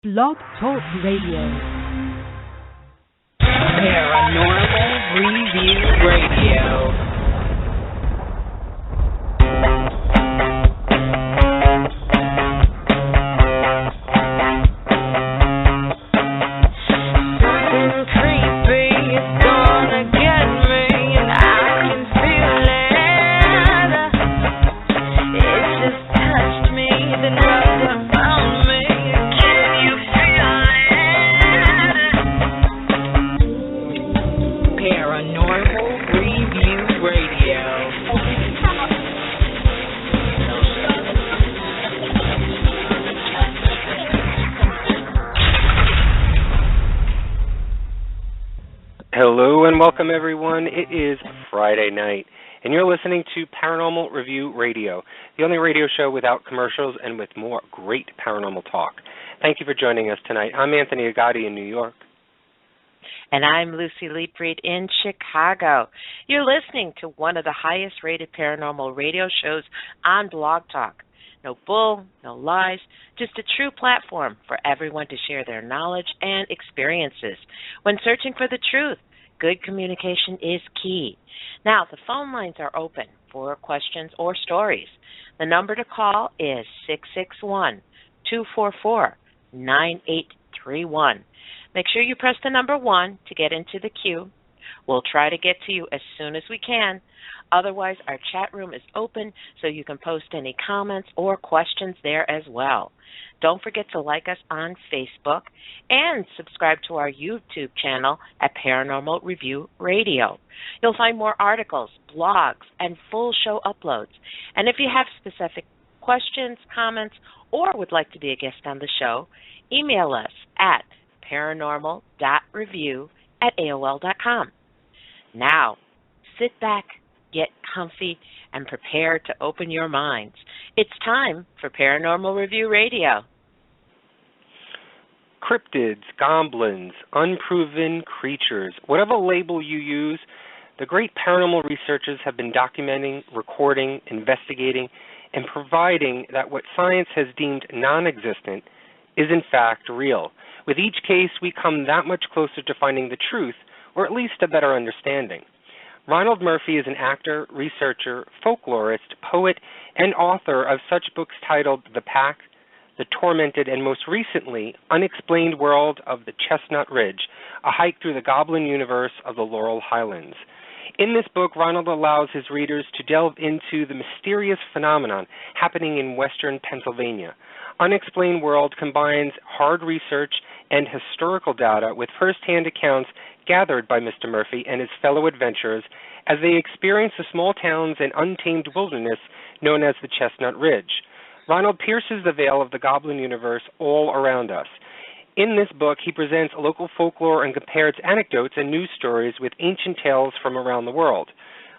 Blog Talk Radio. Paranormal Review Radio. Hello and welcome everyone. It is Friday night and you're listening to Paranormal Review Radio, the only radio show without commercials and with more great paranormal talk. Thank you for joining us tonight. I'm Anthony Agati in New York. And I'm Lucy Leapreed in Chicago. You're listening to one of the highest rated paranormal radio shows on Blog Talk. No bull, no lies, just a true platform for everyone to share their knowledge and experiences. When searching for the truth, good communication is key. Now, the phone lines are open for questions or stories. The number to call is 661-244-9831. Make sure you press the number 1 to get into the queue. We'll try to get to you as soon as we can. Otherwise, our chat room is open so you can post any comments or questions there as well. Don't forget to like us on Facebook and subscribe to our YouTube channel at Paranormal Review Radio. You'll find more articles, blogs, and full show uploads. And if you have specific questions, comments, or would like to be a guest on the show, email us at paranormal.review@aol.com. Now, sit back, get comfy, and prepare to open your minds. It's time for Paranormal Review Radio. Cryptids, goblins, unproven creatures, whatever label you use, the great paranormal researchers have been documenting, recording, investigating, and providing that what science has deemed non-existent is in fact real. With each case, we come that much closer to finding the truth, or at least a better understanding. Ronald Murphy is an actor, researcher, folklorist, poet, and author of such books titled The Pack, The Tormented, and most recently, Unexplained World of the Chestnut Ridge, a hike through the Goblin universe of the Laurel Highlands. In this book, Ronald allows his readers to delve into the mysterious phenomenon happening in western Pennsylvania. Unexplained World combines hard research and historical data with first-hand accounts gathered by Mr. Murphy and his fellow adventurers as they experience the small towns and untamed wilderness known as the Chestnut Ridge. Ronald pierces the veil of the Goblin universe all around us. In this book, he presents local folklore and compares anecdotes and news stories with ancient tales from around the world.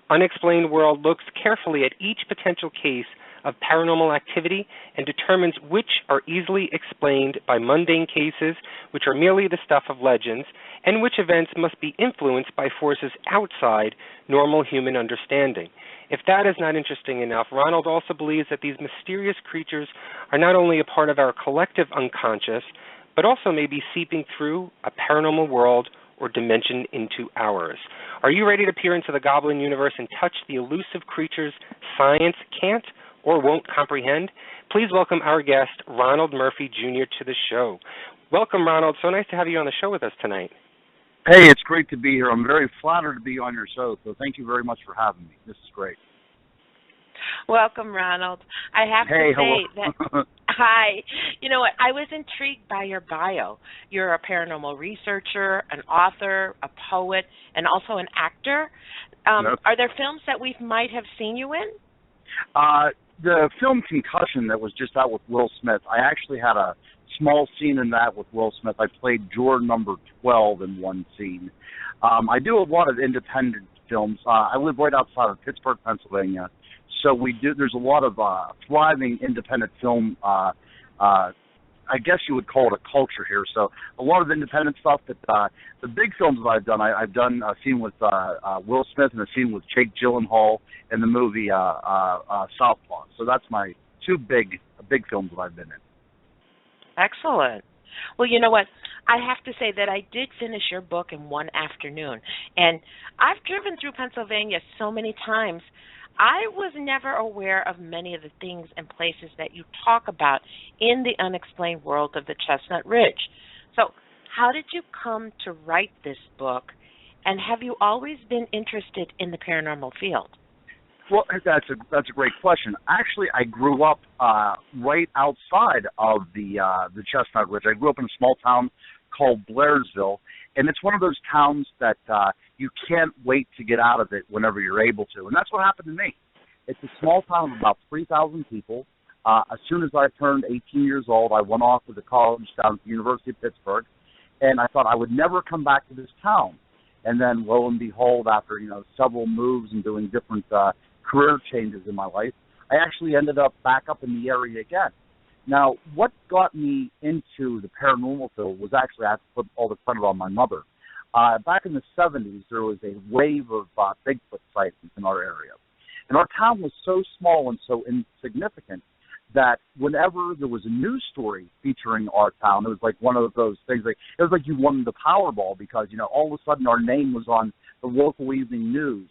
Unexplained World looks carefully at each potential case of paranormal activity and determines which are easily explained by mundane cases, which are merely the stuff of legends, and which events must be influenced by forces outside normal human understanding. If that is not interesting enough, Ronald also believes that these mysterious creatures are not only a part of our collective unconscious, but also may be seeping through a paranormal world or dimension into ours. Are you ready to peer into the Goblin universe and touch the elusive creatures science can't or won't comprehend? Please welcome our guest, Ronald Murphy, Jr., to the show. Welcome, Ronald. So nice to have you on the show with us tonight. Hey, it's great to be here. I'm very flattered to be on your show, so thank you very much for having me. This is great. Welcome, Ronald. I have to say that, hi, you know what, I was intrigued by your bio. You're a paranormal researcher, an author, a poet, and also an actor. Yep. Are there films that we might have seen you in? The film Concussion that was just out with Will Smith, I actually had a small scene in that with Will Smith. I played juror number 12 in one scene. I do a lot of independent films. I live right outside of Pittsburgh, Pennsylvania, so there's a lot of thriving independent film, I guess you would call it a culture here. So a lot of independent stuff. But the big films that I've done, I've done a scene with Will Smith and a scene with Jake Gyllenhaal in the movie Southpaw. So that's my two big films that I've been in. Excellent. Well, you know what? I have to say that I did finish your book in one afternoon. And I've driven through Pennsylvania so many times. I was never aware of many of the things and places that you talk about in the Unexplained World of the Chestnut Ridge. So, how did you come to write this book? And have you always been interested in the paranormal field? Well, that's a great question. Actually, I grew up right outside of the Chestnut Ridge. I grew up in a small town called Blairsville, and it's one of those towns that you can't wait to get out of it whenever you're able to. And that's what happened to me. It's a small town of about 3,000 people. As soon as I turned 18 years old, I went off to the college down at the University of Pittsburgh, and I thought I would never come back to this town. And then, lo and behold, after several moves and doing different career changes in my life, I actually ended up back up in the area again. Now, what got me into the paranormal field was actually, I have to put all the credit on my mother. Back in the 70s, there was a wave of Bigfoot sightings in our area. And our town was so small and so insignificant that whenever there was a news story featuring our town, it was like one of those things. It was like you won the Powerball because, all of a sudden our name was on the local evening news.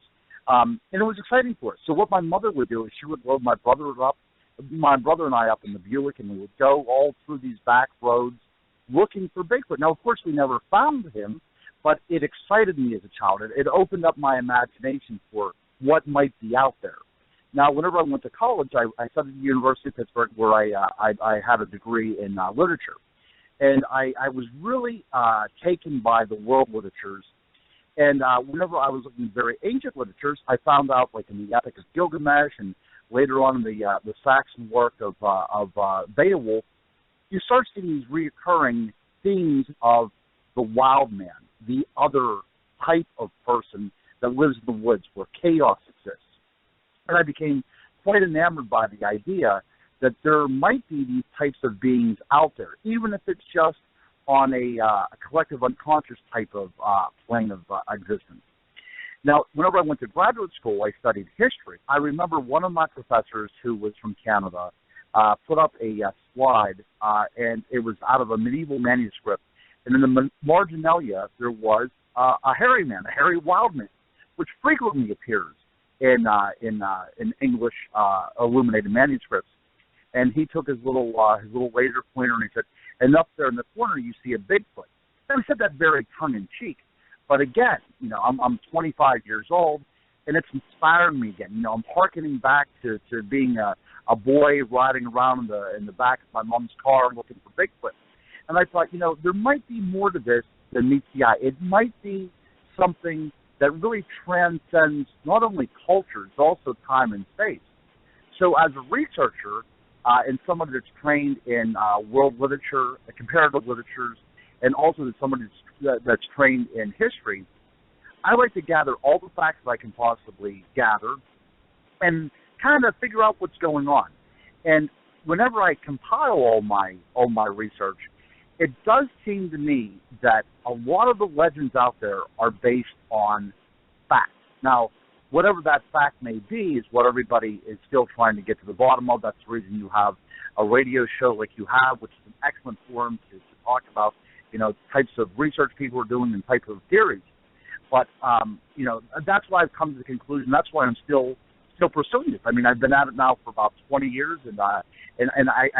And it was exciting for us. So what my mother would do is she would load my brother and I up in the Buick, and we would go all through these back roads looking for Bigfoot. Now, of course, we never found him, but it excited me as a child. It opened up my imagination for what might be out there. Now, whenever I went to college, I studied at the University of Pittsburgh, where I had a degree in literature. And I was really taken by the world literatures. And whenever I was looking at very ancient literatures, I found out, like in the Epic of Gilgamesh and later on in the Saxon work of Beowulf, you start seeing these reoccurring themes of the wild man, the other type of person that lives in the woods where chaos exists. And I became quite enamored by the idea that there might be these types of beings out there, even if it's just on a collective unconscious type of plane of existence. Now, whenever I went to graduate school, I studied history. I remember one of my professors, who was from Canada, put up a slide, and it was out of a medieval manuscript. And in the marginalia, there was a hairy man, a hairy wild man, which frequently appears in English illuminated manuscripts. And he took his little laser pointer and he said, and up there in the corner you see a Bigfoot. And he said that very tongue-in-cheek. But again, I'm 25 years old, and it's inspiring me again. I'm hearkening back to being a boy riding around in the back of my mom's car looking for Bigfoot. And I thought, there might be more to this than meets the eye. It might be something that really transcends not only cultures, but also time and space. So as a researcher and someone that's trained in world literature, comparative literatures, and also as somebody that's trained in history, I like to gather all the facts that I can possibly gather and kind of figure out what's going on. And whenever I compile all my research, it does seem to me that a lot of the legends out there are based on facts. Now, whatever that fact may be is what everybody is still trying to get to the bottom of. That's the reason you have a radio show like you have, which is an excellent forum to talk about, types of research people are doing and types of theories. But, that's why I've come to the conclusion. That's why I'm still pursuing it. I mean, I've been at it now for about 20 years, and I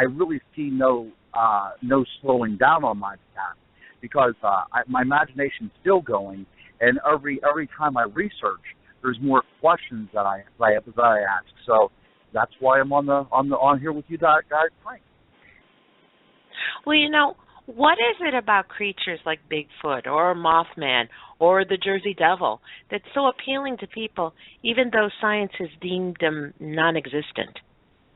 really see no slowing down on my path because my imagination's still going, and every time I research, there's more questions that I ask. So that's why I'm on here with you guys tonight. Well, what is it about creatures like Bigfoot or Mothman or the Jersey Devil that's so appealing to people, even though science has deemed them non-existent?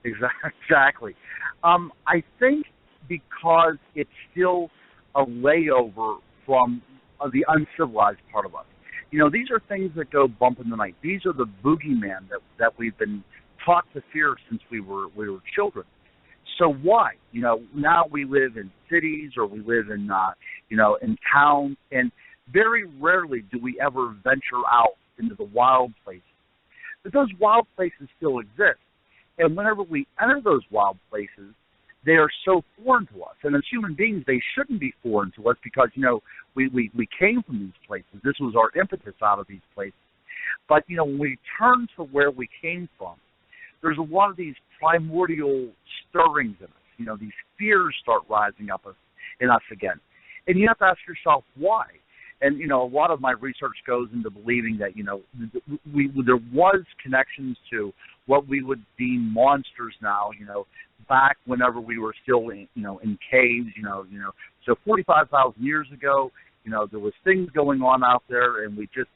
Exactly. I think because it's still a layover from the uncivilized part of us. These are things that go bump in the night. These are the boogeyman that we've been taught to fear since we were children. So why? Now we live in cities or we live in in towns, and very rarely do we ever venture out into the wild places. But those wild places still exist, and whenever we enter those wild places, they are so foreign to us. And as human beings, they shouldn't be foreign to us because, we came from these places. This was our impetus out of these places. But, when we turn to where we came from, there's a lot of these primordial stirrings in us. These fears start rising up in us again. And you have to ask yourself why. And, a lot of my research goes into believing that, there was connections to what we would deem monsters now, back whenever we were still in caves, So 45,000 years ago, there was things going on out there, and we just,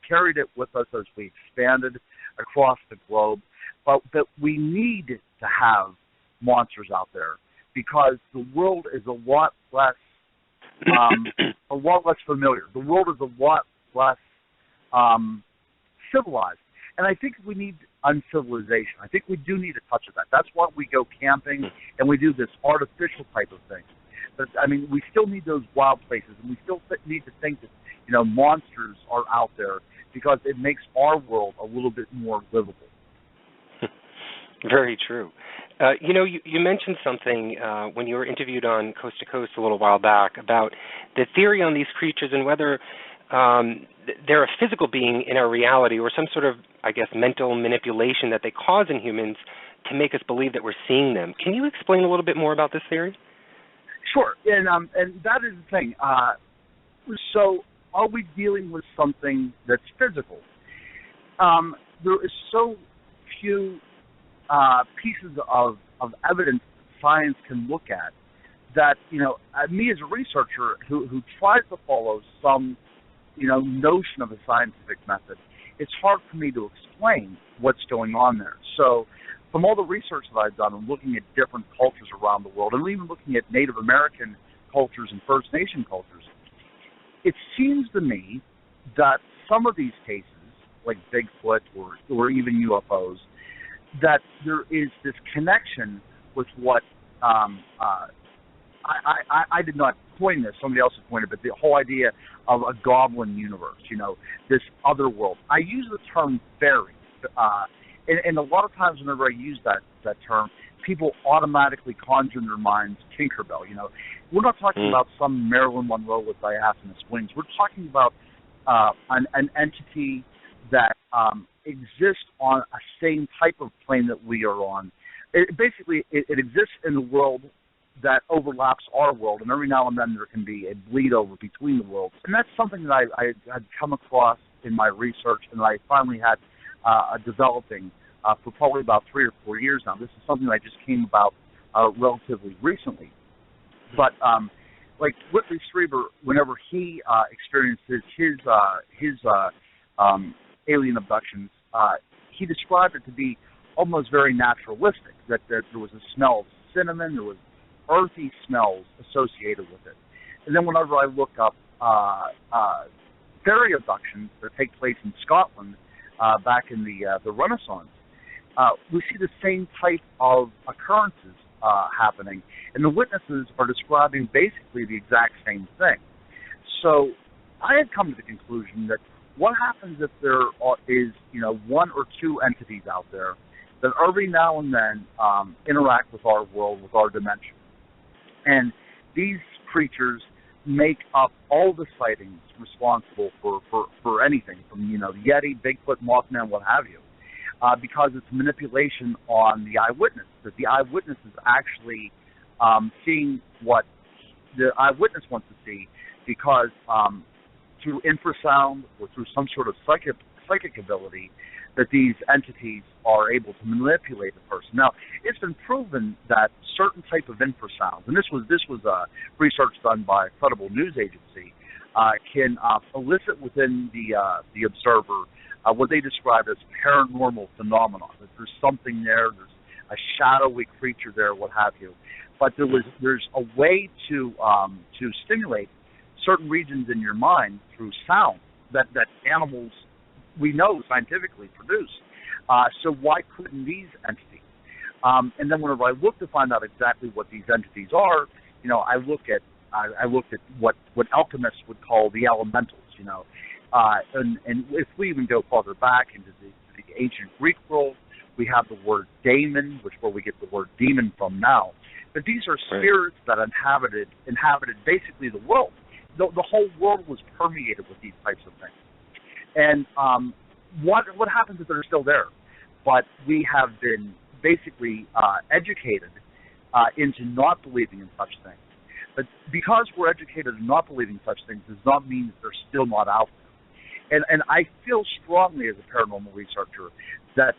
carried it with us as we expanded across the globe. But we need to have monsters out there because the world is a lot less familiar. The world is a lot less civilized. And I think we need uncivilization. I think we do need a touch of that. That's why we go camping and we do this artificial type of thing. But, we still need those wild places, and we still need to think that, monsters are out there because it makes our world a little bit more livable. Very true. You mentioned something when you were interviewed on Coast to Coast a little while back about the theory on these creatures and whether they're a physical being in our reality or some sort of, mental manipulation that they cause in humans to make us believe that we're seeing them. Can you explain a little bit more about this theory? Sure, and that is the thing. So are we dealing with something that's physical? There is so few pieces of evidence science can look at that, me as a researcher who tries to follow some, notion of a scientific method, it's hard for me to explain what's going on there. So from all the research that I've done and looking at different cultures around the world, and even looking at Native American cultures and First Nation cultures, it seems to me that some of these cases, like Bigfoot or even UFOs, that there is this connection with what I did not coin this, somebody else has coined it, but the whole idea of a goblin universe, this other world. I use the term fairy, and a lot of times whenever I use that term, people automatically conjure in their minds Tinkerbell. We're not talking about some Marilyn Monroe with diaphanous wings. We're talking about an entity that exists on a same type of plane that we are on. It exists in the world that overlaps our world, and every now and then there can be a bleed over between the worlds. And that's something that I had come across in my research, and I finally had developing for probably about 3 or 4 years now. This is something that just came about relatively recently. But like Whitley Strieber, whenever he experienced his alien abductions, he described it to be almost very naturalistic, that there was a smell of cinnamon, there was earthy smells associated with it. And then whenever I look up fairy abductions that take place in Scotland back in the Renaissance, we see the same type of occurrences happening, and the witnesses are describing basically the exact same thing. So I had come to the conclusion that what happens if there is, one or two entities out there that every now and then interact with our world, with our dimension. And these creatures make up all the sightings responsible for anything from, Yeti, Bigfoot, Mothman, what have you, because it's manipulation on the eyewitness, that the eyewitness is actually seeing what the eyewitness wants to see, because through infrasound or through some sort of psychic ability, that these entities are able to manipulate the person. Now, it's been proven that certain type of infrasound, and this was research done by a credible news agency, can elicit within the observer what they describe as paranormal phenomena. That there's something there, there's a shadowy creature there, what have you. But there's a way to stimulate certain regions in your mind through sound that animals, we know, scientifically produce. So why couldn't these entities? And then whenever I look to find out exactly what these entities are, I looked at what alchemists would call the elementals. And if we even go farther back into the ancient Greek world, we have the word daemon, where we get the word demon from now. But these are spirits that inhabited basically the world. The whole world was permeated with these types of things. And what happens if they're still there? But we have been basically educated into not believing in such things. But because we're educated in not believing such things does not mean that they're still not out there. And I feel strongly as a paranormal researcher that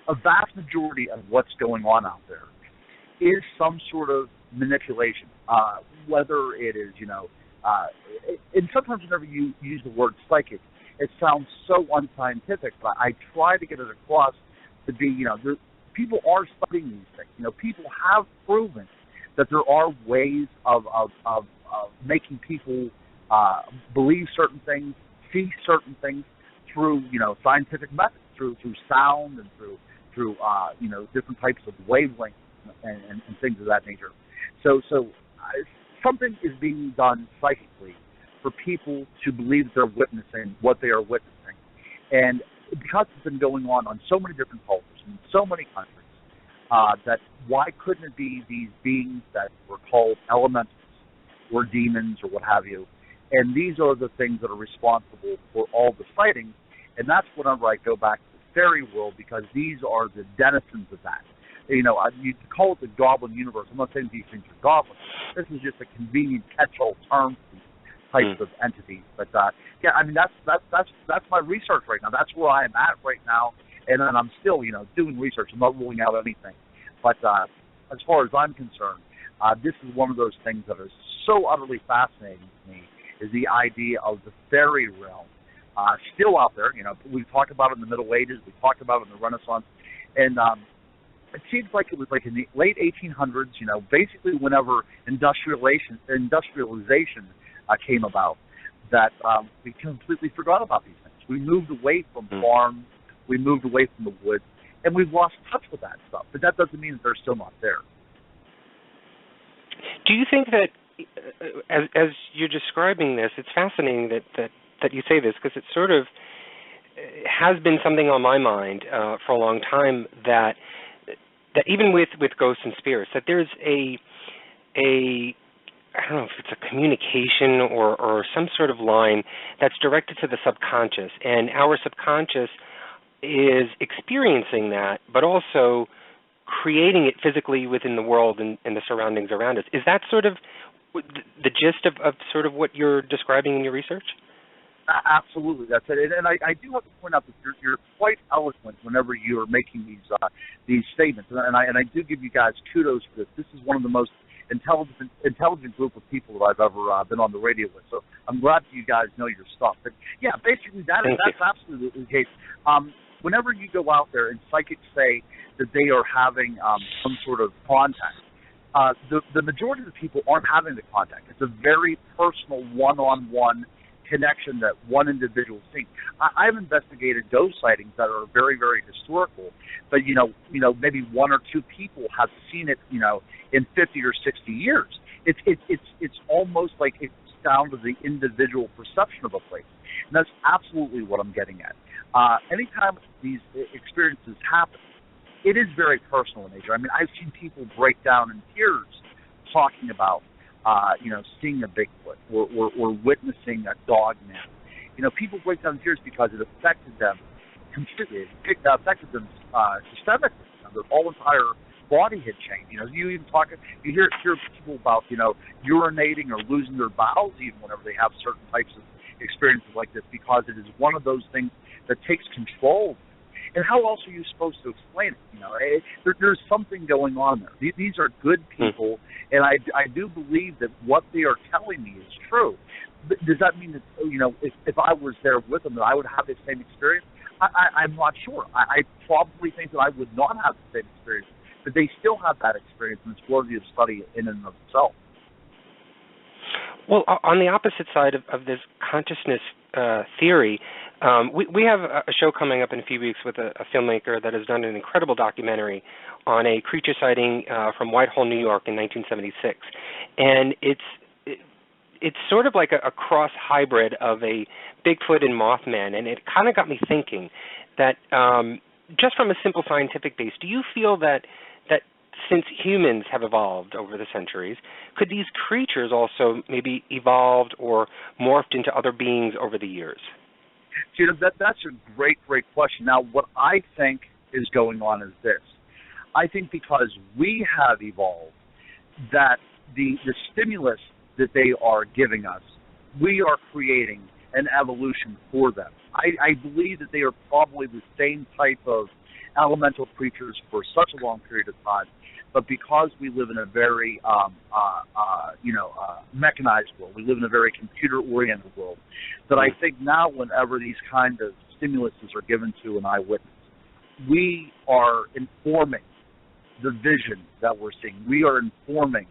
a vast majority of what's going on out there is some sort of manipulation, whether it is, and sometimes whenever you use the word psychic, it sounds so unscientific, but I try to get it across to be, people are studying these things. People have proven that there are ways of making people believe certain things, see certain things through, scientific methods, through sound and through different types of wavelengths and things of that nature. So something is being done psychically for people to believe that they're witnessing what they are witnessing. And because it's been going on so many different cultures in so many countries, that why couldn't it be these beings that were called elementals or demons or what have you? And these are the things that are responsible for all the sightings. And that's whenever I go back to the fairy world, because these are the denizens of that. You call it the Goblin universe. I'm not saying these things are goblins. This is just a convenient catch-all term for these types of entities. But that's my research right now. That's where I am at right now, and then I'm still doing research. I'm not ruling out anything. But as far as I'm concerned, this is one of those things that is so utterly fascinating to me, is the idea of the fairy realm. Still out there. We've talked about it in the Middle Ages. We talked about it in the Renaissance, and it seems like it was like in the late 1800s. Basically whenever industrialization came about, that we completely forgot about these things. We moved away from farms. We moved away from the woods, and we've lost touch with that stuff. But that doesn't mean that they're still not there. Do you think that, as you're describing this, it's fascinating that you say this, because it sort of has been something on my mind for a long time, that even with ghosts and spirits, that there's a I don't know if it's a communication or some sort of line that's directed to the subconscious, and our subconscious is experiencing that, but also creating it physically within the world and the surroundings around us. Is that sort of the gist of sort of what you're describing in your research? Absolutely, that's it. And I do have to point out that you're quite eloquent whenever you're making these statements, and I do give you guys kudos for this. This is one of the most intelligent group of people that I've ever been on the radio with. So I'm glad that you guys know your stuff. But yeah, basically that's absolutely the case. Whenever you go out there and psychics say that they are having some sort of contact, the majority of the people aren't having the contact. It's a very personal, one-on-one connection that one individual sees. I've investigated ghost sightings that are very, very historical, but maybe one or two people have seen it, in 50 or 60 years. It's almost like it's down to the individual perception of a place, and that's absolutely what I'm getting at. Anytime these experiences happen, it is very personal in nature. I mean, I've seen people break down in tears talking about seeing a Bigfoot or witnessing a dog man. People break down in tears because it affected them completely. It affected them systemically. Their whole entire body had changed. You hear people about urinating or losing their bowels even whenever they have certain types of experiences like this, because it is one of those things that takes control. And how else are you supposed to explain it? There's something going on there. These are good people, and I do believe that what they are telling me is true. But does that mean that if I was there with them, that I would have the same experience? I'm not sure. I probably think that I would not have the same experience, but they still have that experience, and it's worthy of study in and of itself. Well, on the opposite side of this consciousness theory, we have a show coming up in a few weeks with a filmmaker that has done an incredible documentary on a creature sighting from Whitehall, New York in 1976. And it's sort of like a cross hybrid of a Bigfoot and Mothman, and it kind of got me thinking that just from a simple scientific base, do you feel that since humans have evolved over the centuries, could these creatures also maybe evolved or morphed into other beings over the years? You know, that's a great question. Now, what I think is going on is this. I think because we have evolved, that the stimulus that they are giving us, we are creating an evolution for them. I believe that they are probably the same type of elemental creatures for such a long period of time, but because we live in a very mechanized world, we live in a very computer-oriented world, that I think now whenever these kind of stimuluses are given to an eyewitness, we are informing the vision that we're seeing. We are informing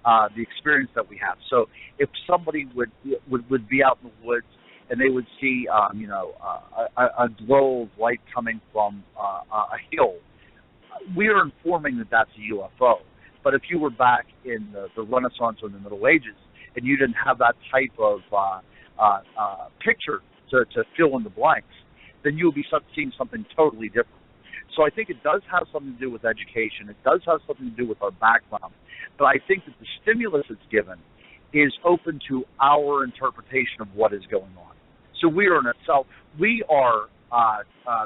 the experience that we have. So if somebody would be out in the woods and they would see a glow of light coming from a hill, we are informing that that's a UFO. But if you were back in the Renaissance or the Middle Ages and you didn't have that type of picture to fill in the blanks, then you would be seeing something totally different. So I think it does have something to do with education. It does have something to do with our background. But I think that the stimulus it's given is open to our interpretation of what is going on. So we are in itself, we are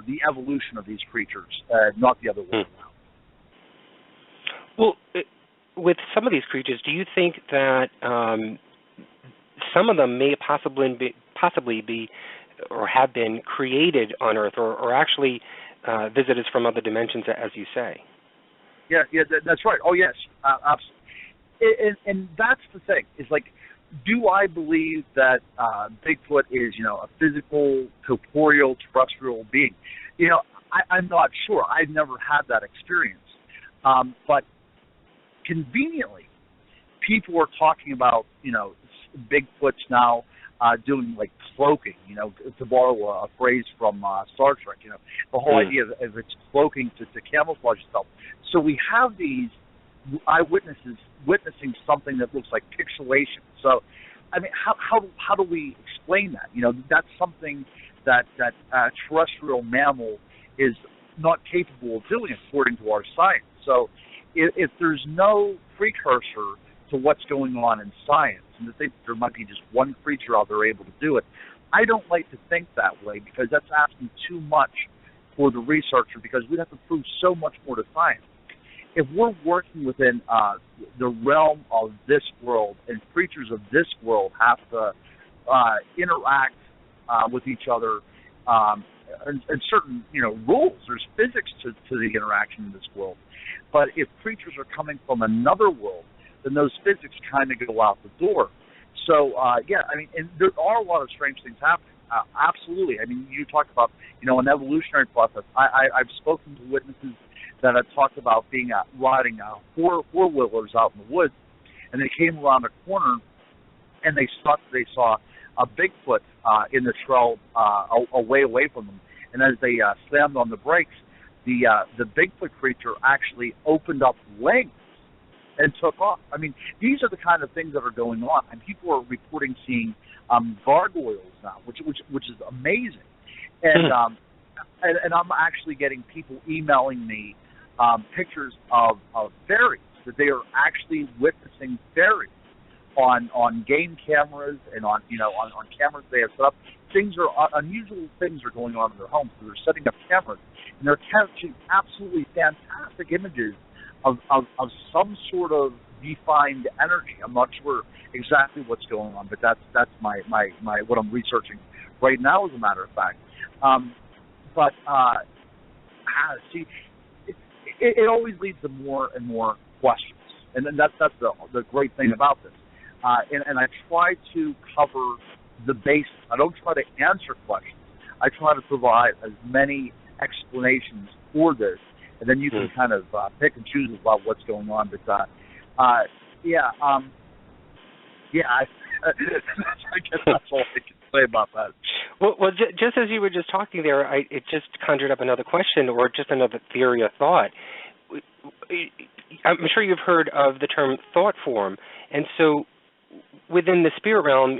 the evolution of these creatures, not the other way around. Well, with some of these creatures, do you think that some of them may possibly be or have been created on Earth, or actually visitors from other dimensions, as you say? Yeah, that's right. Oh, yes, absolutely. And that's the thing. Is like, do I believe that Bigfoot is, a physical, corporeal, terrestrial being? I'm not sure. I've never had that experience. But conveniently, people are talking about, Bigfoots now doing like cloaking, to borrow a phrase from Star Trek, the whole idea of it's cloaking to camouflage itself. So we have these eyewitnesses witnessing something that looks like pixelation. So, I mean, how do we explain that? That's something that a terrestrial mammal is not capable of doing according to our science. So if there's no precursor to what's going on in science, and to think there might be just one creature out there able to do it, I don't like to think that way, because that's asking too much for the researcher, because we'd have to prove so much more to science. If we're working within the realm of this world, and creatures of this world have to interact with each other, and certain rules, there's physics to the interaction in this world. But if creatures are coming from another world, then those physics kind of go out the door. So, and there are a lot of strange things happening. Absolutely. I mean, you talked about, an evolutionary process. I've spoken to witnesses that have talked about being riding four-wheelers out in the woods, and they came around a corner, and they saw a Bigfoot in the trail away from them. And as they slammed on the brakes, the Bigfoot creature actually opened up wings and took off. I mean, these are the kind of things that are going on, and people are reporting seeing gargoyles now, which is amazing. And and I'm actually getting people emailing me pictures of fairies, that they are actually witnessing fairies on game cameras and on cameras they have set up. Unusual things are going on in their homes. So they're setting up cameras, and they're capturing absolutely fantastic images of some sort of defined energy. I'm not sure exactly what's going on, but that's my what I'm researching right now, as a matter of fact. See, it always leads to more and more questions, and then that's the great thing about this. And I try to cover the basics. I don't try to answer questions. I try to provide as many explanations for this, and then you can kind of pick and choose about what's going on. But I guess that's all I can say about that. Well, just as you were just talking there, it just conjured up another question, or just another theory or thought. I'm sure you've heard of the term thought form, and so within the spirit realm,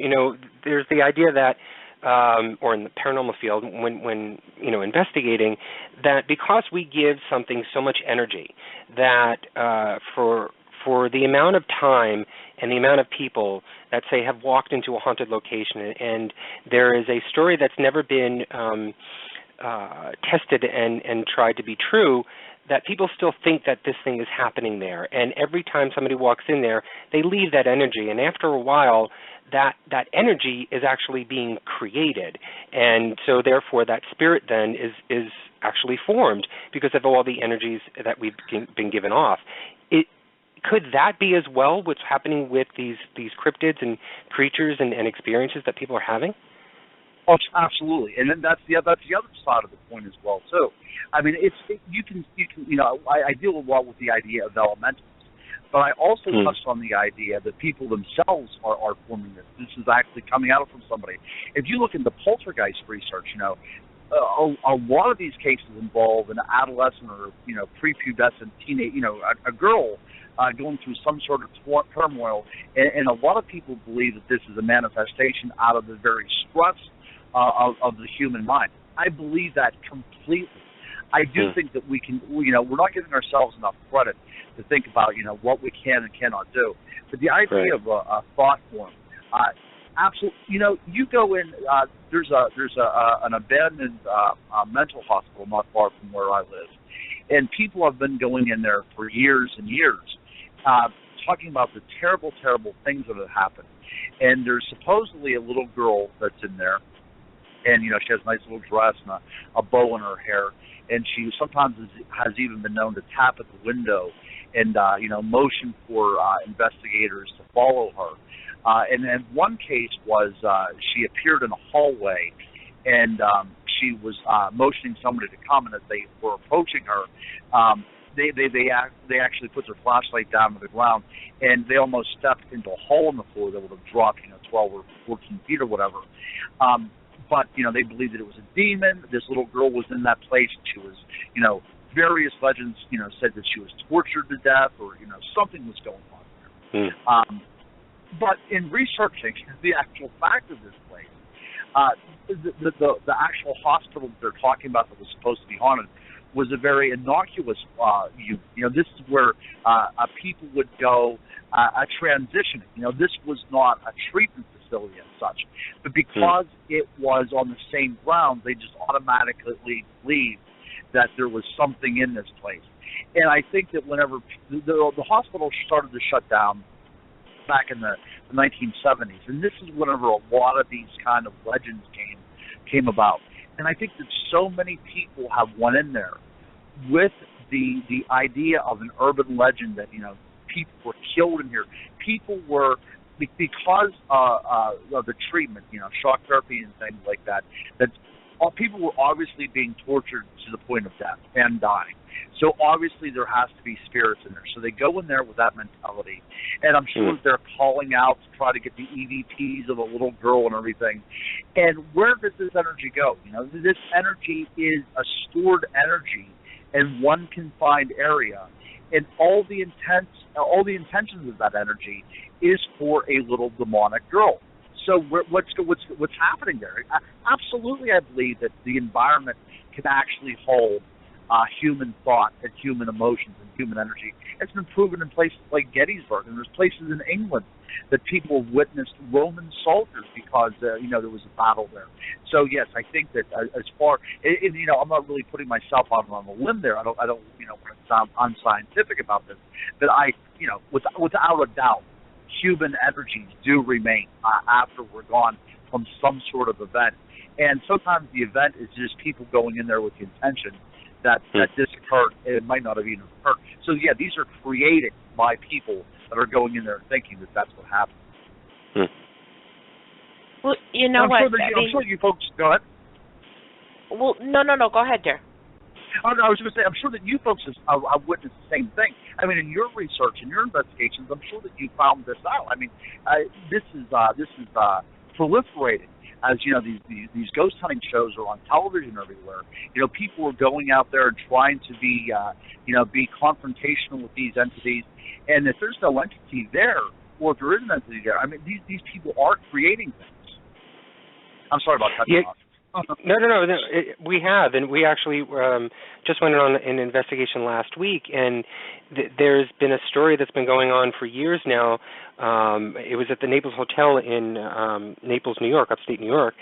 there's the idea that or in the paranormal field, when investigating, that because we give something so much energy, that for the amount of time and the amount of people that, say, have walked into a haunted location, and there is a story that's never been tested and tried to be true, that people still think that this thing is happening there. And every time somebody walks in there, they leave that energy. And after a while, that energy is actually being created. And so therefore that spirit then is actually formed because of all the energies that we've been given off. Could that be as well what's happening with these cryptids and creatures and experiences that people are having? Oh, absolutely, and then that's the other side of the point as well too. I mean, you can I deal a lot with the idea of elementals, but I also touched on the idea that people themselves are forming this. This is actually coming out from somebody. If you look into poltergeist research, a lot of these cases involve an adolescent or prepubescent teenage, a girl going through some sort of turmoil, and a lot of people believe that this is a manifestation out of the very stress of the human mind. I believe that completely. I do think that we can, we're not giving ourselves enough credit to think about, what we can and cannot do. But the idea of a thought form, absolutely. You go in. There's an abandoned mental hospital not far from where I live, and people have been going in there for years and years, talking about the terrible, terrible things that have happened. And there's supposedly a little girl that's in there, and she has a nice little dress and a bow in her hair, and she sometimes has even been known to tap at the window and motion for investigators to follow her. And then one case was she appeared in a hallway, and she was motioning somebody to come, and as they were approaching her, they actually put their flashlight down to the ground, and they almost stepped into a hole in the floor that would have dropped 12 or 14 feet or whatever. But they believed that it was a demon. This little girl was in that place. She was, various legends, said that she was tortured to death, or something was going on there. But in researching the actual fact of this place, the actual hospital that they're talking about that was supposed to be haunted was a very innocuous this is where people would go a transitioning. This was not a treatment facility as such, but because it was on the same ground, they just automatically believed that there was something in this place. And I think that whenever the hospital started to shut down back in the 1970s, and this is whenever a lot of these kind of legends came about. And I think that so many people have went in there with the idea of an urban legend that people were killed in here. People were, because of the treatment, shock therapy and things like that, that people were obviously being tortured to the point of death and dying. So obviously there has to be spirits in there. So they go in there with that mentality, and I'm sure they're calling out to try to get the EVPs of a little girl and everything. And where does this energy go? This energy is a stored energy in one confined area, and all the intentions of that energy is for a little demonic girl. So what's happening there? Absolutely, I believe that the environment can actually hold human thought and human emotions and human energy. It's been proven in places like Gettysburg, and there's places in England that people have witnessed Roman soldiers because there was a battle there. So yes, I think that as far, I'm not really putting myself out on a limb there. I don't want to sound unscientific about this, but without a doubt, human energies do remain after we're gone from some sort of event. And sometimes the event is just people going in there with the intention that this occurred. It might not have even occurred. So yeah, these are created by people that are going in there and thinking that that's what happened. Well, you know what? I'm sure you folks, go ahead. Well, no, go ahead, dear. Oh, no, I was going to say, I'm sure that you folks have witnessed the same thing. I mean, in your research and your investigations, I'm sure that you found this out. I mean, this is proliferating. As these ghost hunting shows are on television everywhere. People are going out there and trying to be confrontational with these entities. And if there's no entity there, or if there is an entity there, I mean, these people are creating things. I'm sorry about cutting off. No. We have, and we actually just went on an investigation last week, and there's been a story that's been going on for years now. It was at the Naples Hotel in Naples, New York, upstate New York,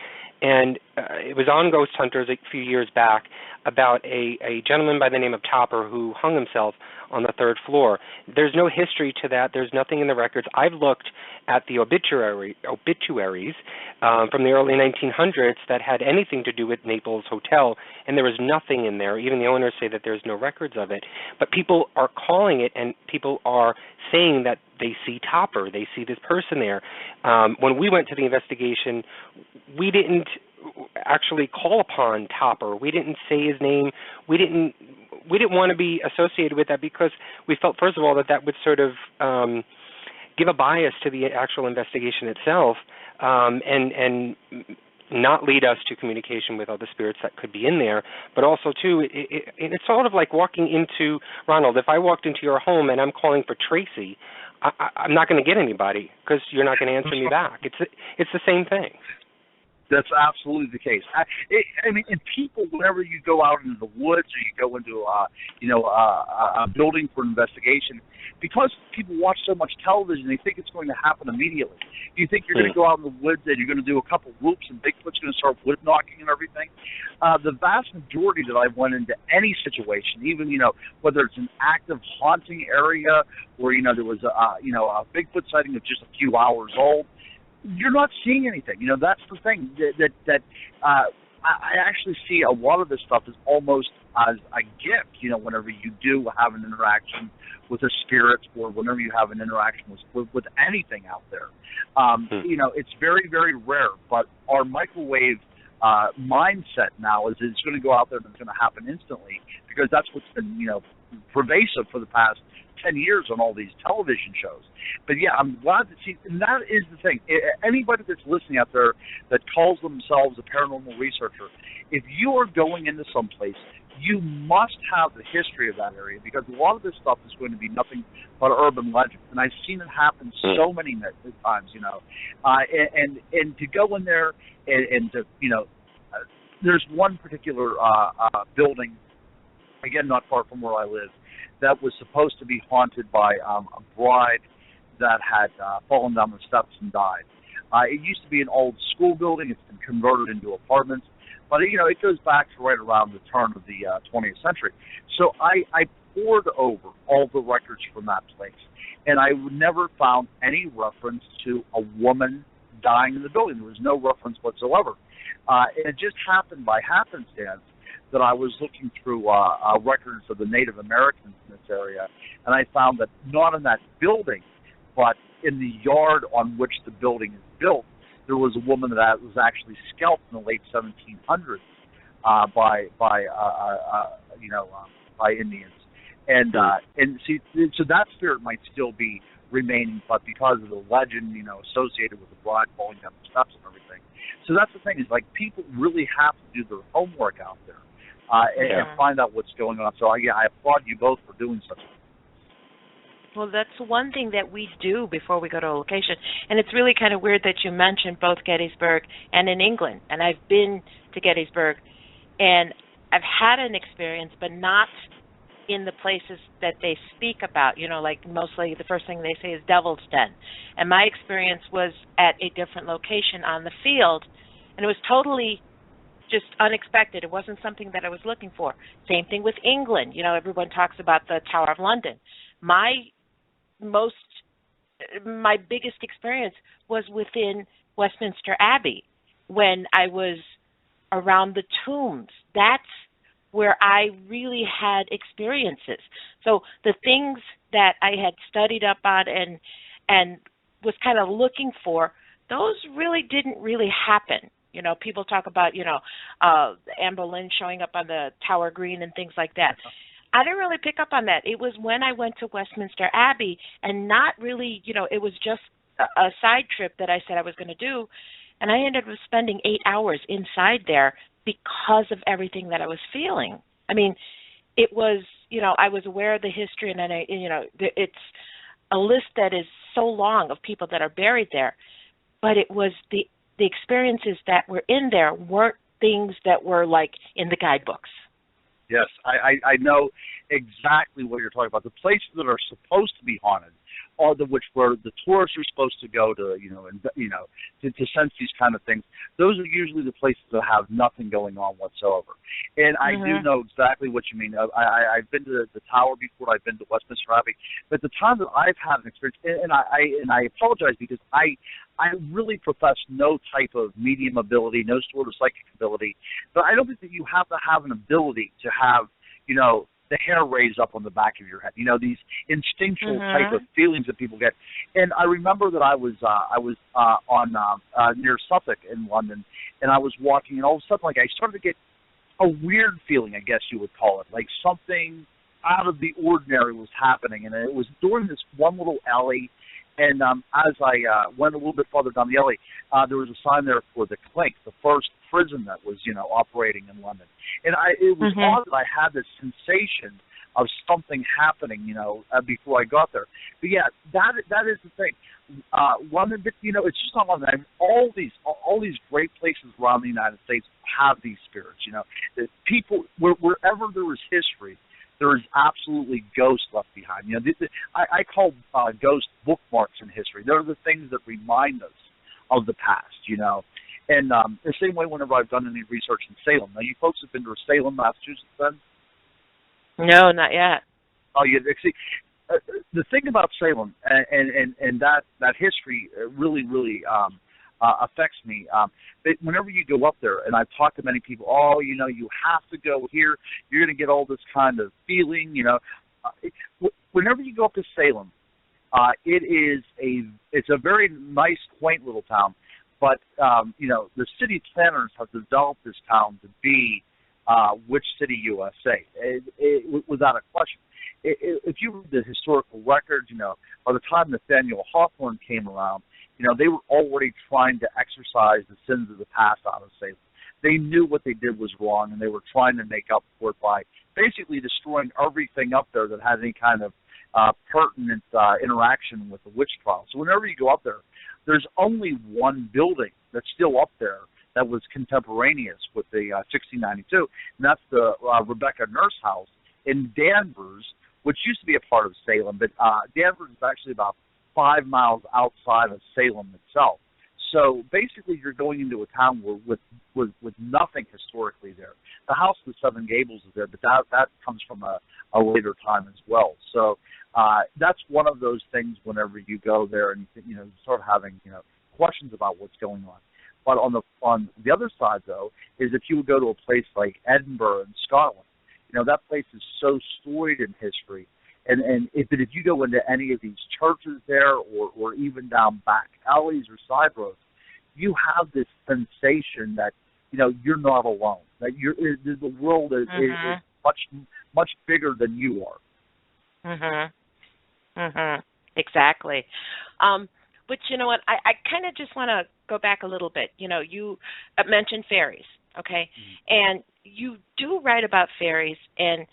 and it was on Ghost Hunters a few years back about a gentleman by the name of Topper who hung himself on the third floor. There's no history to that. There's nothing in the records. I've looked at the obituaries from the early 1900s that had anything to do with Naples Hotel, and there was nothing in there. Even the owners say that there's no records of it. But people are calling it, and people are saying that they see Topper, they see this person there. When we went to the investigation, we didn't actually call upon Topper. We didn't say his name. We didn't want to be associated with that because we felt, first of all, that would sort of give a bias to the actual investigation itself, and not lead us to communication with other spirits that could be in there. But also, too, it's sort of like walking into, Ronald, if I walked into your home and I'm calling for Tracy, I'm not going to get anybody because you're not going to answer me back. It's the same thing. That's absolutely the case. I mean, and people, whenever you go out into the woods or you go into, a building for an investigation, because people watch so much television, they think it's going to happen immediately. You think you're going to go out in the woods and you're going to do a couple whoops and Bigfoot's going to start wood knocking and everything. The vast majority that I went into any situation, even, whether it's an active haunting area or, there was a Bigfoot sighting of just a few hours old, you're not seeing anything. That's the thing that I actually see a lot of this stuff as almost as a gift. Whenever you do have an interaction with a spirit, or whenever you have an interaction with anything out there, it's very, very rare. But our microwave mindset now is it's going to go out there and it's going to happen instantly because that's what's been pervasive for the past 10 years on all these television shows. But yeah, I'm glad to see, and that is the thing. Anybody that's listening out there that calls themselves a paranormal researcher, if you are going into some place, you must have the history of that area because a lot of this stuff is going to be nothing but urban legend. And I've seen it happen so many times, and to go in there and to, there's one particular building, again, not far from where I live, that was supposed to be haunted by a bride that had fallen down the steps and died. It used to be an old school building. It's been converted into apartments. But, it goes back to right around the turn of the 20th century. So I pored over all the records from that place, and I never found any reference to a woman dying in the building. There was no reference whatsoever. And it just happened by happenstance that I was looking through records of the Native Americans in this area, and I found that not in that building, but in the yard on which the building is built, there was a woman that was actually scalped in the late 1700s by Indians, and see, so that spirit might still be remaining, but because of the legend, associated with the bride falling down the steps and everything. So that's the thing is, like, people really have to do their homework out there. And find out what's going on. So, I applaud you both for doing such. Well, that's one thing that we do before we go to a location. And it's really kind of weird that you mentioned both Gettysburg and in England. And I've been to Gettysburg, and I've had an experience, but not in the places that they speak about. Like mostly the first thing they say is Devil's Den. And my experience was at a different location on the field, and it was totally just unexpected. It wasn't something that I was looking for. Same thing with England. Everyone talks about the Tower of London. My biggest experience was within Westminster Abbey when I was around the tombs. That's where I really had experiences. So the things that I had studied up on and was kind of looking for, those really didn't really happen. People talk about, Anne Boleyn showing up on the Tower Green and things like that. I didn't really pick up on that. It was when I went to Westminster Abbey and not really, it was just a side trip that I said I was going to do. And I ended up spending 8 hours inside there because of everything that I was feeling. I mean, it was, I was aware of the history, and then, it's a list that is so long of people that are buried there. But it was the the experiences that were in there weren't things that were like in the guidebooks. Yes, I know exactly what you're talking about. The places that are supposed to be haunted are where the tourists are supposed to go to, to sense these kind of things. Those are usually the places that have nothing going on whatsoever. And I do know exactly what you mean. I've been to the tower before. I've been to Westminster Abbey. But the time that I've had an experience, and I apologize because I really profess no type of medium ability, no sort of psychic ability. But I don't think that you have to have an ability to have, the hair raised up on the back of your head. These instinctual type of feelings that people get. And I remember that I was on near Suffolk in London, and I was walking, and all of a sudden, I started to get a weird feeling, I guess you would call it, like something out of the ordinary was happening. And it was during this one little alley. And as I went a little bit farther down the alley, there was a sign there for the Clink, the first prison that was, operating in London. And it was odd that I had this sensation of something happening, before I got there. But yeah, that is the thing. London, it's just not London. I mean, all these great places around the United States have these spirits. That people, wherever there is history, there is absolutely ghosts left behind. I call ghosts bookmarks in history. They're the things that remind us of the past, And the same way whenever I've done any research in Salem. Now, you folks have been to Salem, Massachusetts, then? No, not yet. Oh, yeah. See, the thing about Salem and that history really affects me. Whenever you go up there, and I've talked to many people, you have to go here. You're going to get all this kind of feeling, Whenever you go up to Salem, it's a very nice, quaint little town. But the city planners have developed this town to be Witch City, USA, without a question. If you read the historical records, by the time Nathaniel Hawthorne came around, they were already trying to exorcise the sins of the past out of Salem. They knew what they did was wrong, and they were trying to make up for it by basically destroying everything up there that had any kind of pertinent interaction with the witch trial. So whenever you go up there, there's only one building that's still up there that was contemporaneous with the 1692, and that's the Rebecca Nurse House in Danvers, which used to be a part of Salem, but Danvers is actually about 5 miles outside of Salem itself. So basically, you're going into a town with nothing historically there. The House of the Seven Gables is there, but that comes from a later time as well. So that's one of those things. Whenever you go there and you start having questions about what's going on. But on the other side, though, is if you would go to a place like Edinburgh in Scotland, that place is so storied in history. And if you go into any of these churches there or even down back alleys or side roads, you have this sensation that, you're not alone, that the world is much bigger than you are. Exactly. But you know what, I kind of just want to go back a little bit. You mentioned fairies, okay? And you do write about fairies, and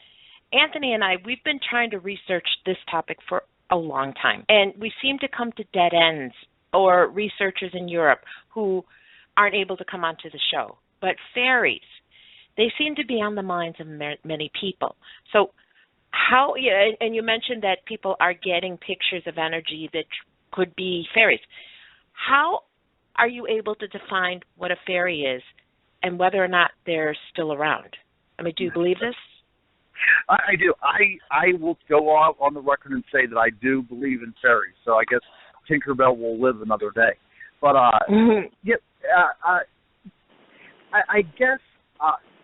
Anthony and we've been trying to research this topic for a long time, and we seem to come to dead ends, or researchers in Europe who aren't able to come onto the show. But fairies, they seem to be on the minds of many people. So how, and you mentioned that people are getting pictures of energy that could be fairies. How are you able to define what a fairy is and whether or not they're still around? I mean, do you believe this? I do. I will go off on the record and say that I do believe in fairies. So I guess Tinkerbell will live another day. But I guess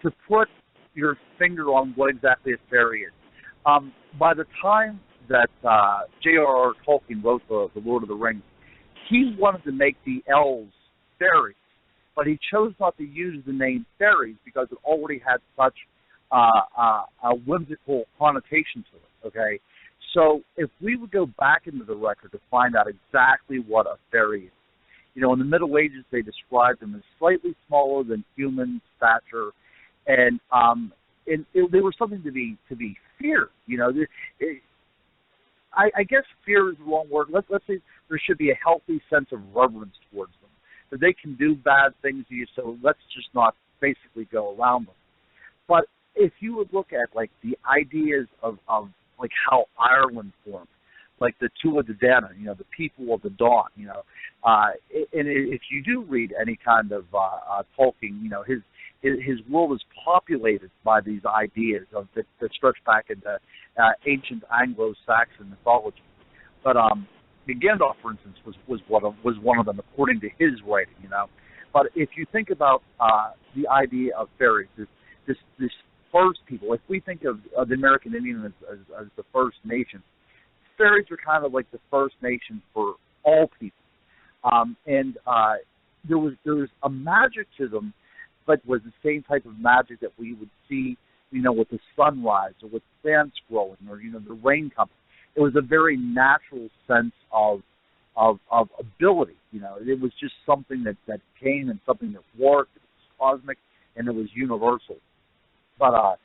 to put your finger on what exactly a fairy is, by the time that J.R.R. Tolkien wrote the Lord of the Rings, he wanted to make the elves fairies, but he chose not to use the name fairies because it already had such a whimsical connotation to it, okay? So if we would go back into the record to find out exactly what a fairy is, in the Middle Ages they described them as slightly smaller than human stature, and they were something to be feared. I guess fear is the wrong word. Let's say there should be a healthy sense of reverence towards them. that they can do bad things to you, so let's just not basically go around them. But if you would look at, like, the ideas of like, how Ireland formed, like the Tuatha De Danann, you know, the people of the dawn, you know, and if you do read any kind of Tolkien, you know, his world is populated by these ideas that stretch back into ancient Anglo-Saxon mythology. But Gandalf, for instance, was one of them, according to his writing, you know. But if you think about the idea of fairies, this first people, if we think of the American Indian as the first nation, fairies are kind of like the first nation for all people. And there was a magic to them, but was the same type of magic that we would see, you know, with the sunrise or with plants growing or, you know, the rain coming. It was a very natural sense of ability. You know, it was just something that came and something that worked. It was cosmic and it was universal. But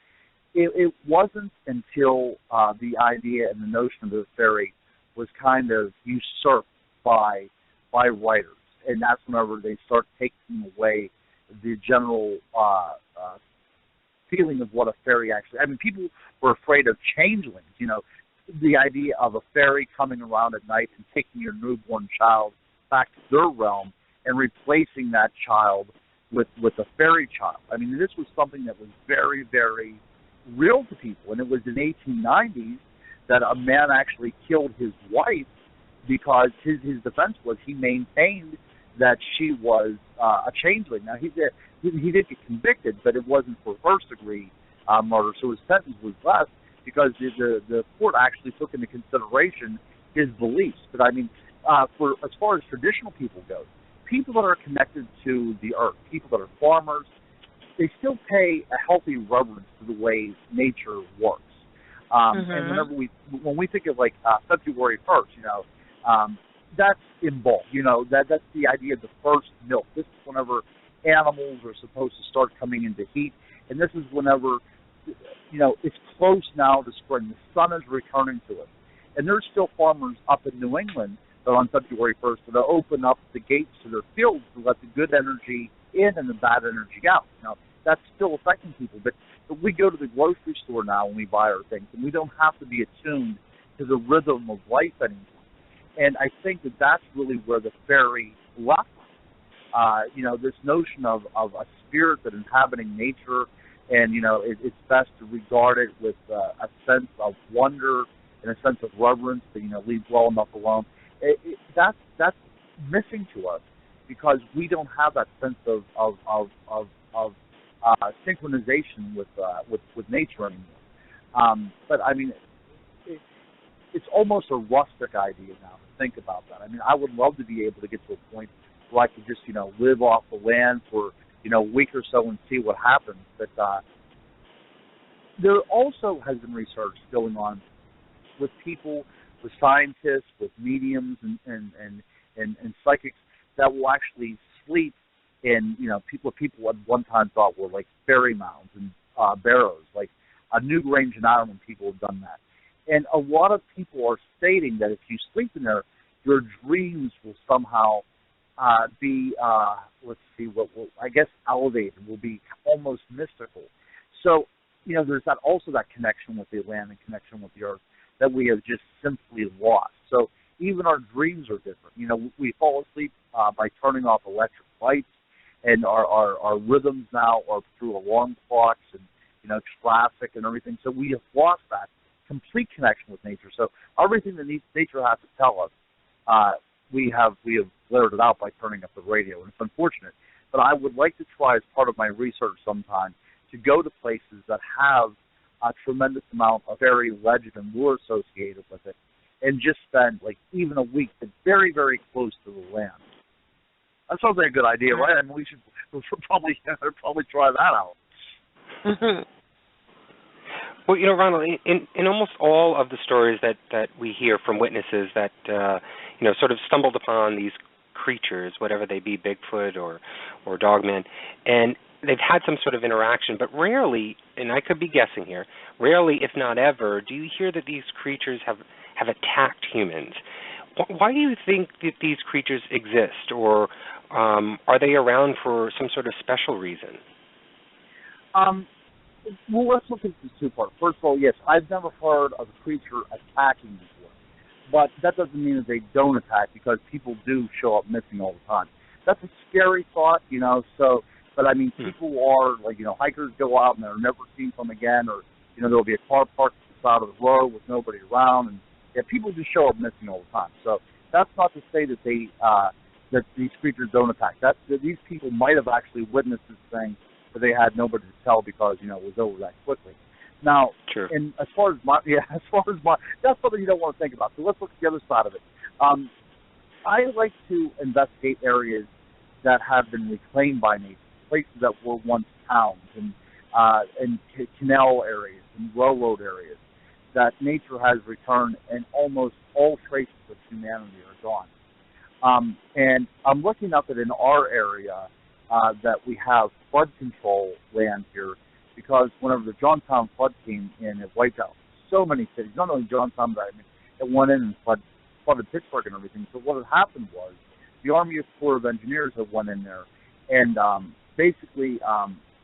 it wasn't until the idea and the notion of the fairy was kind of usurped by writers, and that's whenever they start taking away the general feeling of what a fairy actually. I mean, people were afraid of changelings. You know, the idea of a fairy coming around at night and taking your newborn child back to their realm and replacing that child with a fairy child. I mean, this was something that was very, very real to people, and it was in the 1890s that a man actually killed his wife because his defense was he maintained that she was a changeling. Now, he did get convicted, but it wasn't for first-degree murder, so his sentence was less because the court actually took into consideration his beliefs. But, I mean, for as far as traditional people go, people that are connected to the earth, people that are farmers, they still pay a healthy reverence to the way nature works. And when we think of, like, February 1st, you know, that's in bulk. You know, that's the idea of the first milk. This is whenever animals are supposed to start coming into heat, and this is whenever, you know, it's close now to spring. The sun is returning to us. And there's still farmers up in New England that on February 1st that open up the gates to their fields to let the good energy in and the bad energy out. Now, that's still affecting people, but we go to the grocery store now when we buy our things, and we don't have to be attuned to the rhythm of life anymore. And I think that that's really where the fairy left. You know, this notion of a spirit that inhabiting nature, and, you know, it's best to regard it with a sense of wonder and a sense of reverence that, you know, leaves well enough alone. That's missing to us because we don't have that sense of synchronization with nature anymore. But I mean, it's almost a rustic idea now to think about that. I mean, I would love to be able to get to a point where I could just, you know, live off the land for, you know, a week or so and see what happens. But there also has been research going on with people, with scientists, with mediums and psychics that will actually sleep in, you know, people at one time thought were like fairy mounds and barrows. Like Newgrange in Ireland, people have done that. And a lot of people are stating that if you sleep in there, your dreams will somehow be, I guess elevated, will be almost mystical. So, you know, there's also that connection with the land and connection with the earth that we have just simply lost. So even our dreams are different. You know, we fall asleep by turning off electric lights, and our rhythms now are through alarm clocks and, you know, traffic and everything. So we have lost that complete connection with nature. So everything that nature has to tell us, we have blurred it out by turning up the radio, and it's unfortunate. But I would like to try, as part of my research sometime, to go to places that have a tremendous amount of fairy legend and lore associated with it, and just spend like even a week, but very, very close to the land. That sounds like a good idea, right? I mean, we should probably try that out. Mm-hmm. Well, you know, Ronald, in almost all of the stories that we hear from witnesses that you know, sort of stumbled upon these creatures, whatever they be, Bigfoot or Dogman, and they've had some sort of interaction, but rarely, and I could be guessing here, rarely, if not ever, do you hear that these creatures have attacked humans. Why do you think that these creatures exist, or Are they around for some sort of special reason? Well, let's look at this two parts. First of all, yes, I've never heard of a creature attacking before, but that doesn't mean that they don't attack, because people do show up missing all the time. That's a scary thought, so, but I mean, people are, like, hikers go out and they're never seen from again, or, there'll be a car parked at the side of the road with nobody around, and people just show up missing all the time. So that's not to say that that these creatures don't attack. That these people might have actually witnessed this thing, but they had nobody to tell because it was over that quickly. Now, sure. And as far as my, that's something you don't want to think about. So let's look at the other side of it. I like to investigate areas that have been reclaimed by nature, places that were once towns and canal areas and railroad areas that nature has returned, and almost all traces of humanity are gone. And I'm looking up that in our area that we have flood control land here, because whenever the Johnstown flood came in, it wiped out so many cities. Not only Johnstown, but it went in and flooded Pittsburgh and everything. So what had happened was the Army Corps of Engineers had went in there and basically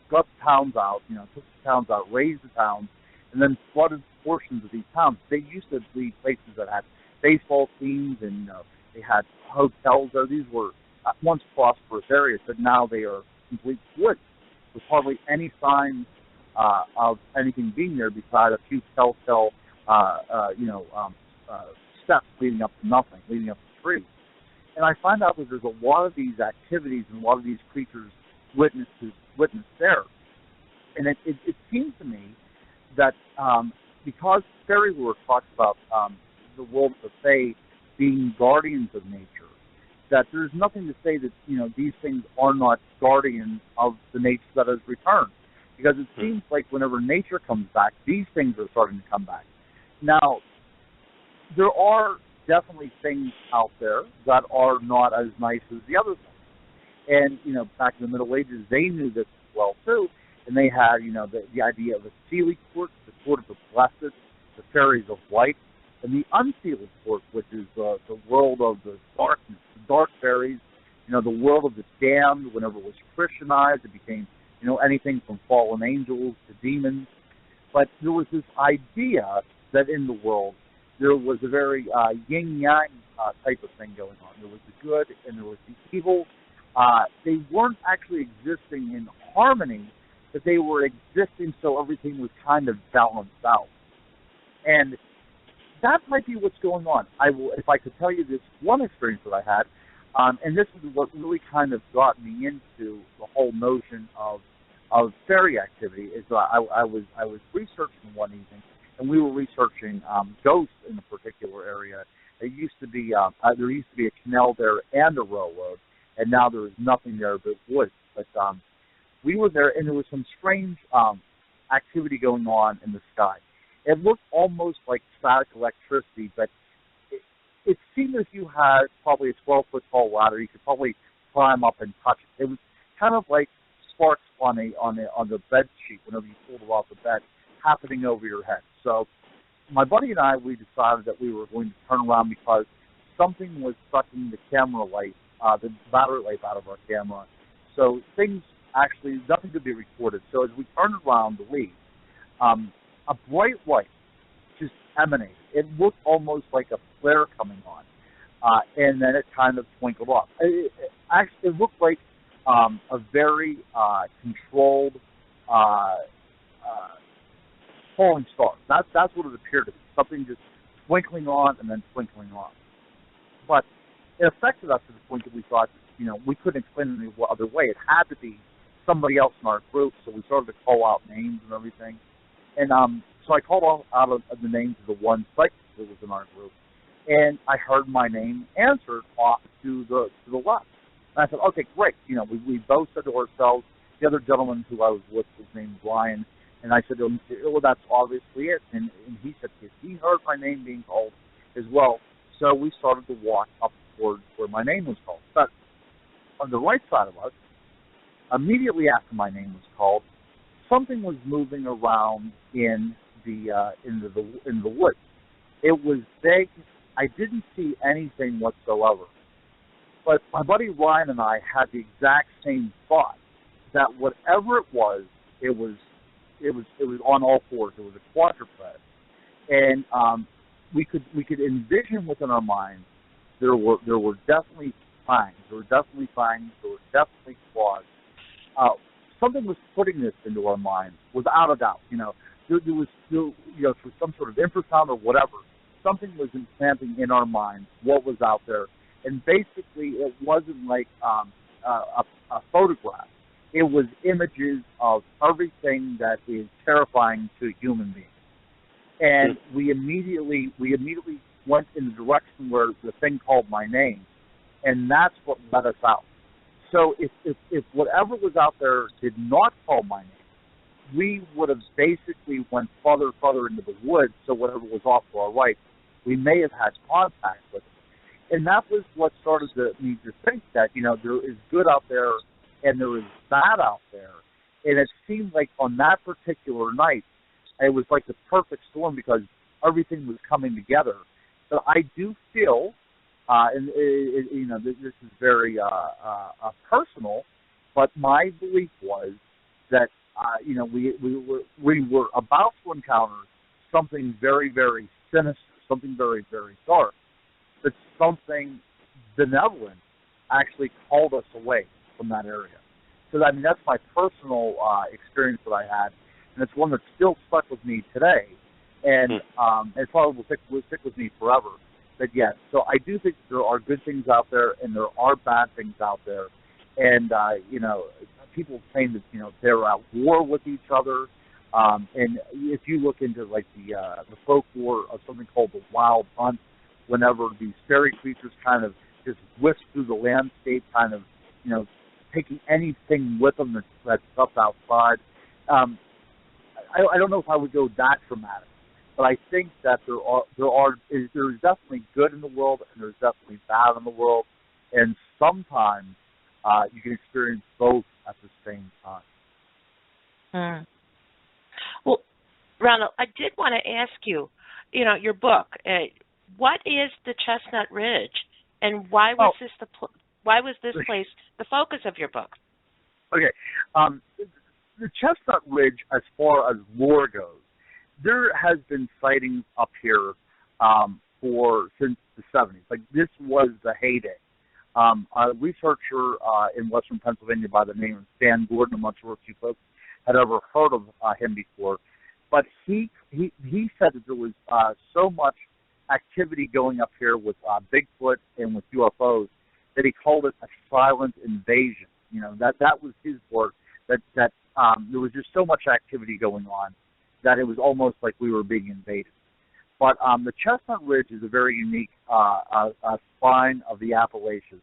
got the towns out, took the towns out, raised the towns, and then flooded portions of these towns. They used to be places that had baseball teams and they had hotels there. These were once prosperous areas, but now they are complete woods with hardly any signs of anything being there beside a few telltale, steps leading up to nothing, leading up to trees. And I find out that there's a lot of these activities and a lot of these creatures witnessed there. And it seems to me that because fairy lore talks about the world of the Fae being guardians of nature, that there's nothing to say that these things are not guardians of the nature that has returned, because it seems like whenever nature comes back, these things are starting to come back. Now, there are definitely things out there that are not as nice as the other things, and back in the Middle Ages, they knew this well too, and they had the idea of a Seelie court, the court of the blessed, the fairies of light, and the unsealed court, which is the world of the darkness, the dark fairies, the world of the damned. Whenever it was Christianized, it became, anything from fallen angels to demons. But there was this idea that in the world there was a very yin-yang type of thing going on. There was the good and there was the evil. They weren't actually existing in harmony, but they were existing so everything was kind of balanced out. And that might be what's going on. If I could tell you this one experience that I had, and this is what really kind of got me into the whole notion of fairy activity, is that I was researching one evening, and we were researching ghosts in a particular area. It used to be there used to be a canal there and a railroad, and now there is nothing there but woods. But we were there, and there was some strange activity going on in the sky. It looked almost like static electricity, but it seemed as you had probably a 12-foot tall ladder. You could probably climb up and touch it. It was kind of like sparks on the bed sheet whenever you pulled it off the bed, happening over your head. So my buddy and I, we decided that we were going to turn around because something was sucking the camera light, the battery life out of our camera. So things actually, nothing could be recorded. So as we turned around to leave, a bright light just emanated. It looked almost like a flare coming on, and then it kind of twinkled off. It looked like a very controlled falling star. That's what it appeared to be. Something just twinkling on and then twinkling off. But it affected us to the point that we thought, we couldn't explain it any other way. It had to be somebody else in our group, so we started to call out names and everything. And so I called out of the names of the one psychic that was in our group, and I heard my name answered off to the left. And I said, okay, great. We both said to ourselves, the other gentleman who I was with, his name was Ryan, and I said to him, well, that's obviously it. And he said, yes, he heard my name being called as well. So we started to walk up towards where my name was called. But on the right side of us, immediately after my name was called, something was moving around in the woods. It was vague. I didn't see anything whatsoever. But my buddy Ryan and I had the exact same thought, that whatever it was on all fours. It was a quadruped, and we could envision within our minds there were definitely fangs. There were definitely fangs. There were definitely claws. Something was putting this into our minds, without a doubt. There was still, through some sort of infrasound or whatever, something was implanting in our minds what was out there. And basically, it wasn't like a photograph. It was images of everything that is terrifying to human beings. And we immediately went in the direction where the thing called my name, and that's what led us out. So if whatever was out there did not call my name, we would have basically went further into the woods, so whatever was off to our right, we may have had contact with it. And that was what started me to think that, there is good out there and there is bad out there. And it seemed like on that particular night, it was like the perfect storm because everything was coming together. So I do feel, and this is very personal, but my belief was that we were about to encounter something very, very sinister, something very, very dark, but something benevolent actually called us away from that area. So that's my personal experience that I had, and it's one that's still stuck with me today, and it probably will stick with me forever. But yes, so I do think there are good things out there, and there are bad things out there, and people claim that they're at war with each other, and if you look into like the folklore of something called the wild hunt, whenever these fairy creatures kind of just whisk through the landscape, kind of taking anything with them that's up outside. I don't know if I would go that dramatic, but I think that there's definitely good in the world and there's definitely bad in the world, and sometimes you can experience both at the same time. Well, Ronald, I did want to ask you, your book. What is the Chestnut Ridge, and why was this place the focus of your book? Okay, the Chestnut Ridge, as far as lore goes, there has been sightings up here since the 70s. Like, this was the heyday. A researcher in Western Pennsylvania by the name of Stan Gordon, I'm not sure if you folks had ever heard of him before, but he said that there was so much activity going up here with Bigfoot and with UFOs that he called it a silent invasion. That was his word, that there was just so much activity going on that it was almost like we were being invaded. But the Chestnut Ridge is a very unique spine of the Appalachians.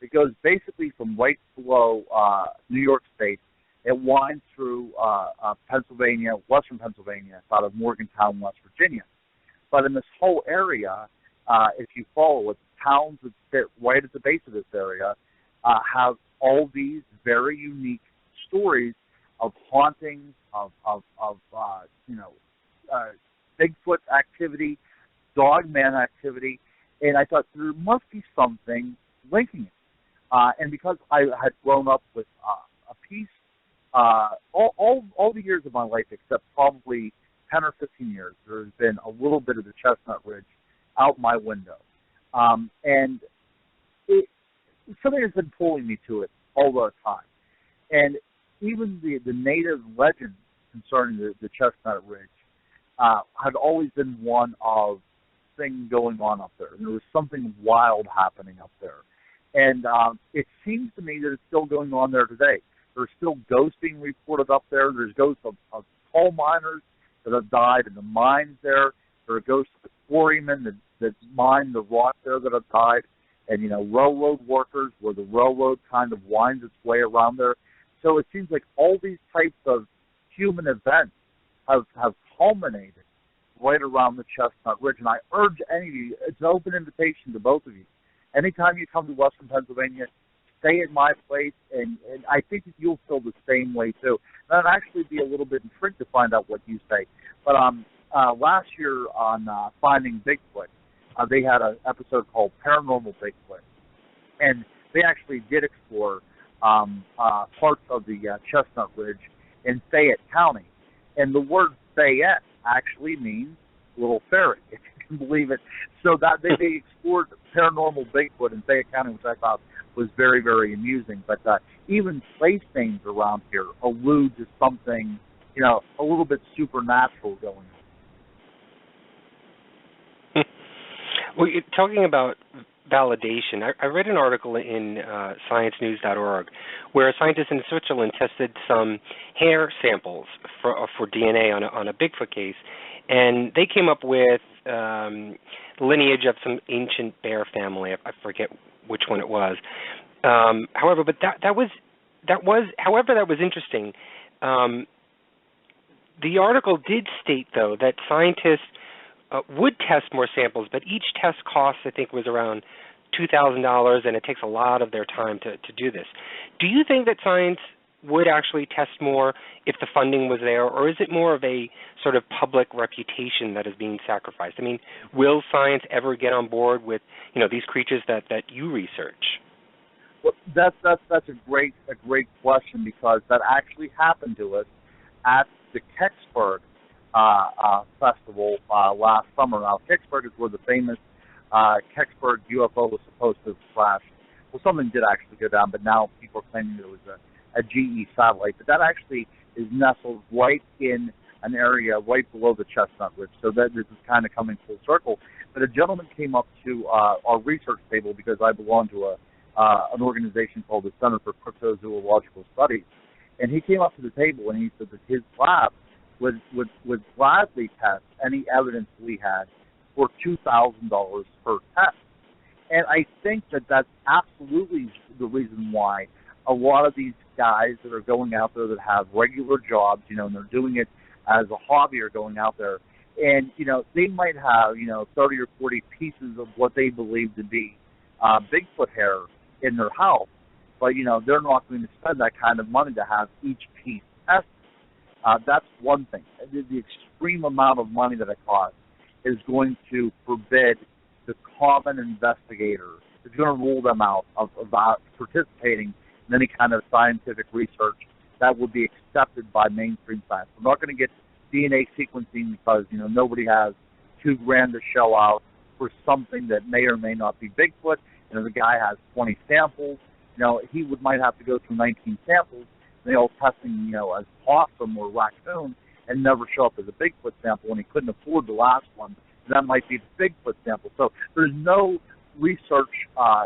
It goes basically from right below New York State. It winds through Pennsylvania, western Pennsylvania, out of Morgantown, West Virginia. But in this whole area, if you follow it, towns that sit right at the base of this area have all these very unique stories of hauntings, of Bigfoot activity, dogman activity, and I thought there must be something linking it. And because I had grown up with a piece, all the years of my life, except probably 10 or 15 years, there's been a little bit of the Chestnut Ridge out my window. And something has been pulling me to it all the time. And even the native legends concerning the Chestnut Ridge had always been one of things going on up there. There was something wild happening up there. And it seems to me that it's still going on there today. There's still ghosts being reported up there. There's ghosts of coal miners that have died in the mines there. There are ghosts of quarrymen that mine the rock there that have died. And, railroad workers where the railroad kind of winds its way around there. So it seems like all these types of human events have culminated right around the Chestnut Ridge. And I urge any of you, it's an open invitation to both of you. Anytime you come to Western Pennsylvania, stay at my place, and I think that you'll feel the same way too. And I'd actually be a little bit intrigued to find out what you say. But last year on Finding Bigfoot, they had an episode called Paranormal Bigfoot. And they actually did explore parts of the Chestnut Ridge in Fayette County. And the word Fayette actually means little ferry, if you can believe it. So that they explored paranormal Bigfoot in Fayette County, which I thought was very, very amusing. But even place names around here allude to something, a little bit supernatural going on. Well, you're talking about validation. I read an article in sciencenews.org where scientists in Switzerland tested some hair samples for DNA on a Bigfoot case, and they came up with lineage of some ancient bear family. I forget which one it was. However, but that was interesting. The article did state, though, that scientists would test more samples, but each test cost, I think, was around $2,000, and it takes a lot of their time to do this. Do you think that science would actually test more if the funding was there, or is it more of a sort of public reputation that is being sacrificed? I mean, will science ever get on board with, these creatures that you research? Well, that's a great question, because that actually happened to us at the Kecksburg festival last summer. Now, Kecksburg is where the famous Kecksburg UFO was supposed to crash. Well, something did actually go down, but now people are claiming it was a GE satellite. But that actually is nestled right in an area right below the Chestnut Ridge. So that this is kind of coming full circle. But a gentleman came up to our research table, because I belong to an organization called the Center for Cryptozoological Studies, and he came up to the table and he said that his lab would gladly test any evidence we had for $2,000 per test. And I think that that's absolutely the reason why a lot of these guys that are going out there that have regular jobs, and they're doing it as a hobby, are going out there, and, they might have, 30 or 40 pieces of what they believe to be Bigfoot hair in their house, but, they're not going to spend that kind of money to have each piece tested. That's one thing. The extreme amount of money that it costs is going to forbid the common investigator. It's going to rule them out of participating in any kind of scientific research that would be accepted by mainstream science. We're not going to get DNA sequencing because, nobody has $2,000 to shell out for something that may or may not be Bigfoot. The guy has 20 samples. He might have to go through 19 samples, all testing, as possum or raccoon, and never show up as a Bigfoot sample, and he couldn't afford the last one. That might be the Bigfoot sample. So there's no research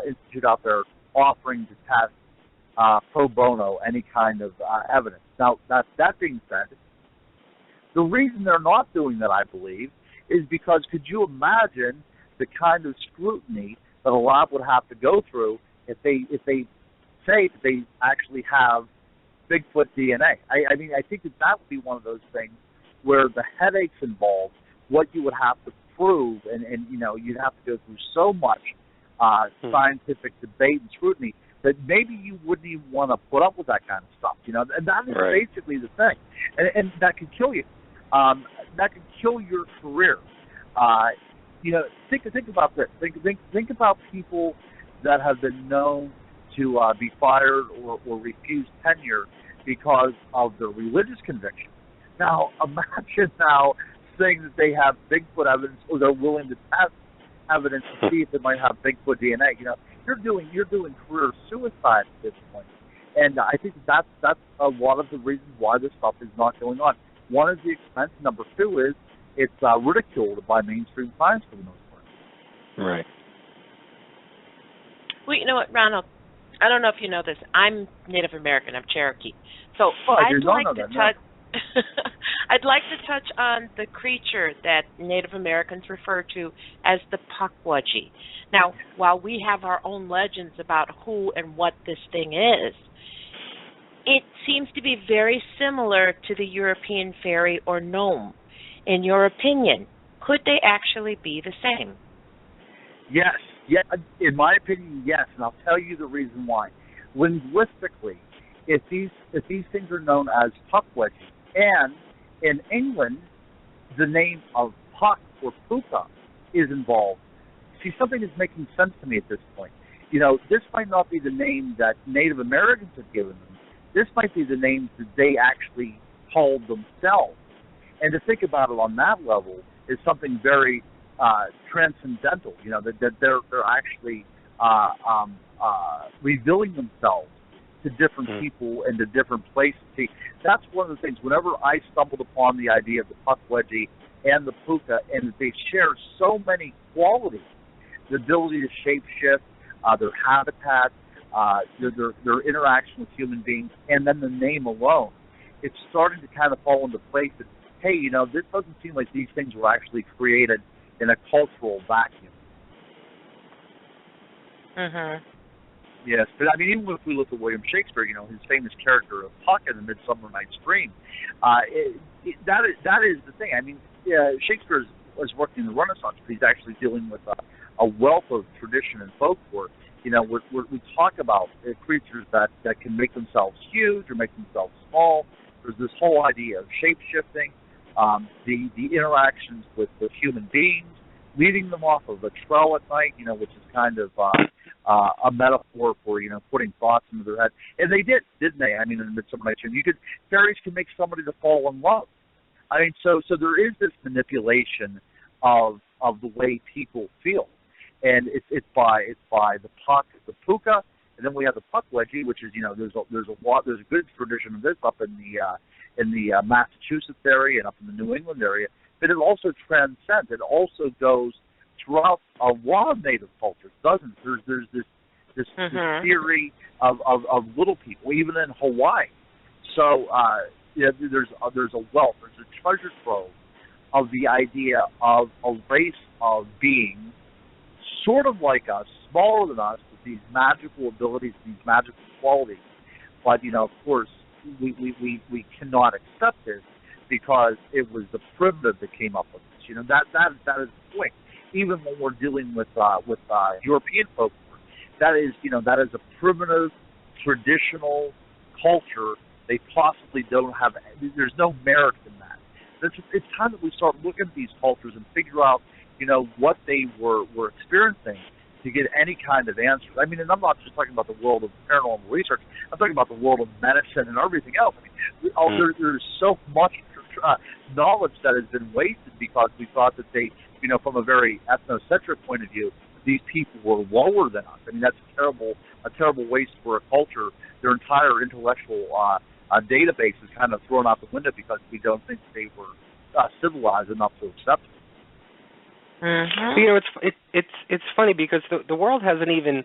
institute out there offering to test pro bono any kind of evidence. Now, that being said, the reason they're not doing that, I believe, is because could you imagine the kind of scrutiny that a lab would have to go through if they say that they actually have Bigfoot DNA? I mean, I think that would be one of those things where the headaches involved, what you would have to prove, and you'd have to go through so much scientific debate and scrutiny that maybe you wouldn't even want to put up with that kind of stuff, and that is right. Basically the thing, and that could kill you. That could kill your career. Think about this. Think about people that have been known to be fired or refuse tenure because of their religious conviction. Now, imagine now saying that they have Bigfoot evidence, or they're willing to test evidence to see if it might have Bigfoot DNA. You're doing career suicide at this point. And I think that's a lot of the reasons why this stuff is not going on. One is the expense. Number two is it's ridiculed by mainstream science for the most part. Right. Well, you know what, Ronald? I don't know if you know this. I'm Native American. I'm Cherokee. So I'd like to touch. I'd like to touch on the creature that Native Americans refer to as the Pukwudgie. Now, while we have our own legends about who and what this thing is, it seems to be very similar to the European fairy or gnome. In your opinion, could they actually be the same? Yes. Yeah, in my opinion, yes, and I'll tell you the reason why. Linguistically, if these things are known as Pukwudgie, and in England, the name of Puck or Puka is involved. See, something is making sense to me at this point. this might not be the name that Native Americans have given them. This might be the names that they actually called themselves. And to think about it on that level is something very transcendental. That they're actually revealing themselves to different people and to different places. See, that's one of the things. Whenever I stumbled upon the idea of the puckwudgie and the puka, and that they share so many qualities, the ability to shapeshift, their habitat, their interaction with human beings, and then the name alone, it's starting to kind of fall into place that, hey, this doesn't seem like these things were actually created in a cultural vacuum. Mhm. Yes, but I mean, even if we look at William Shakespeare, his famous character of Puck in the Midsummer Night's Dream, that is the thing. I mean, Shakespeare was working in the Renaissance, but he's actually dealing with a wealth of tradition and folklore. We talk about creatures that can make themselves huge or make themselves small. There's this whole idea of shape-shifting, the interactions with human beings, leading them off of a trail at night, which is kind of a metaphor for, putting thoughts into their head. And they did, didn't they? I mean, in Midsummer Night's Dream, fairies can make somebody to fall in love. I mean, so there is this manipulation of the way people feel. And it's by the puck, the puka, and then we have the puckwudgie, which is there's a good tradition of this up in the Massachusetts area and up in the New England area, but it also transcends. It also goes throughout a lot of native cultures, doesn't it? There's this theory of little people, even in Hawaii. So there's a wealth, there's a treasure trove of the idea of a race of beings sort of like us, smaller than us, with these magical abilities, these magical qualities. But, of course, we cannot accept this because it was the primitive that came up with this. That is the point. Even when we're dealing with European folklore, that is a primitive, traditional culture. They possibly don't have. There's no merit in that. It's time that we start looking at these cultures and figure out, what they were experiencing to get any kind of answers. I mean, and I'm not just talking about the world of paranormal research. I'm talking about the world of medicine and everything else. I mean, there's so much knowledge that has been wasted because we thought that they, from a very ethnocentric point of view, these people were lower than us. I mean, that's a terrible waste for a culture. Their entire intellectual database is kind of thrown out the window because we don't think they were civilized enough to accept it. Mm-hmm. It's funny because the world hasn't even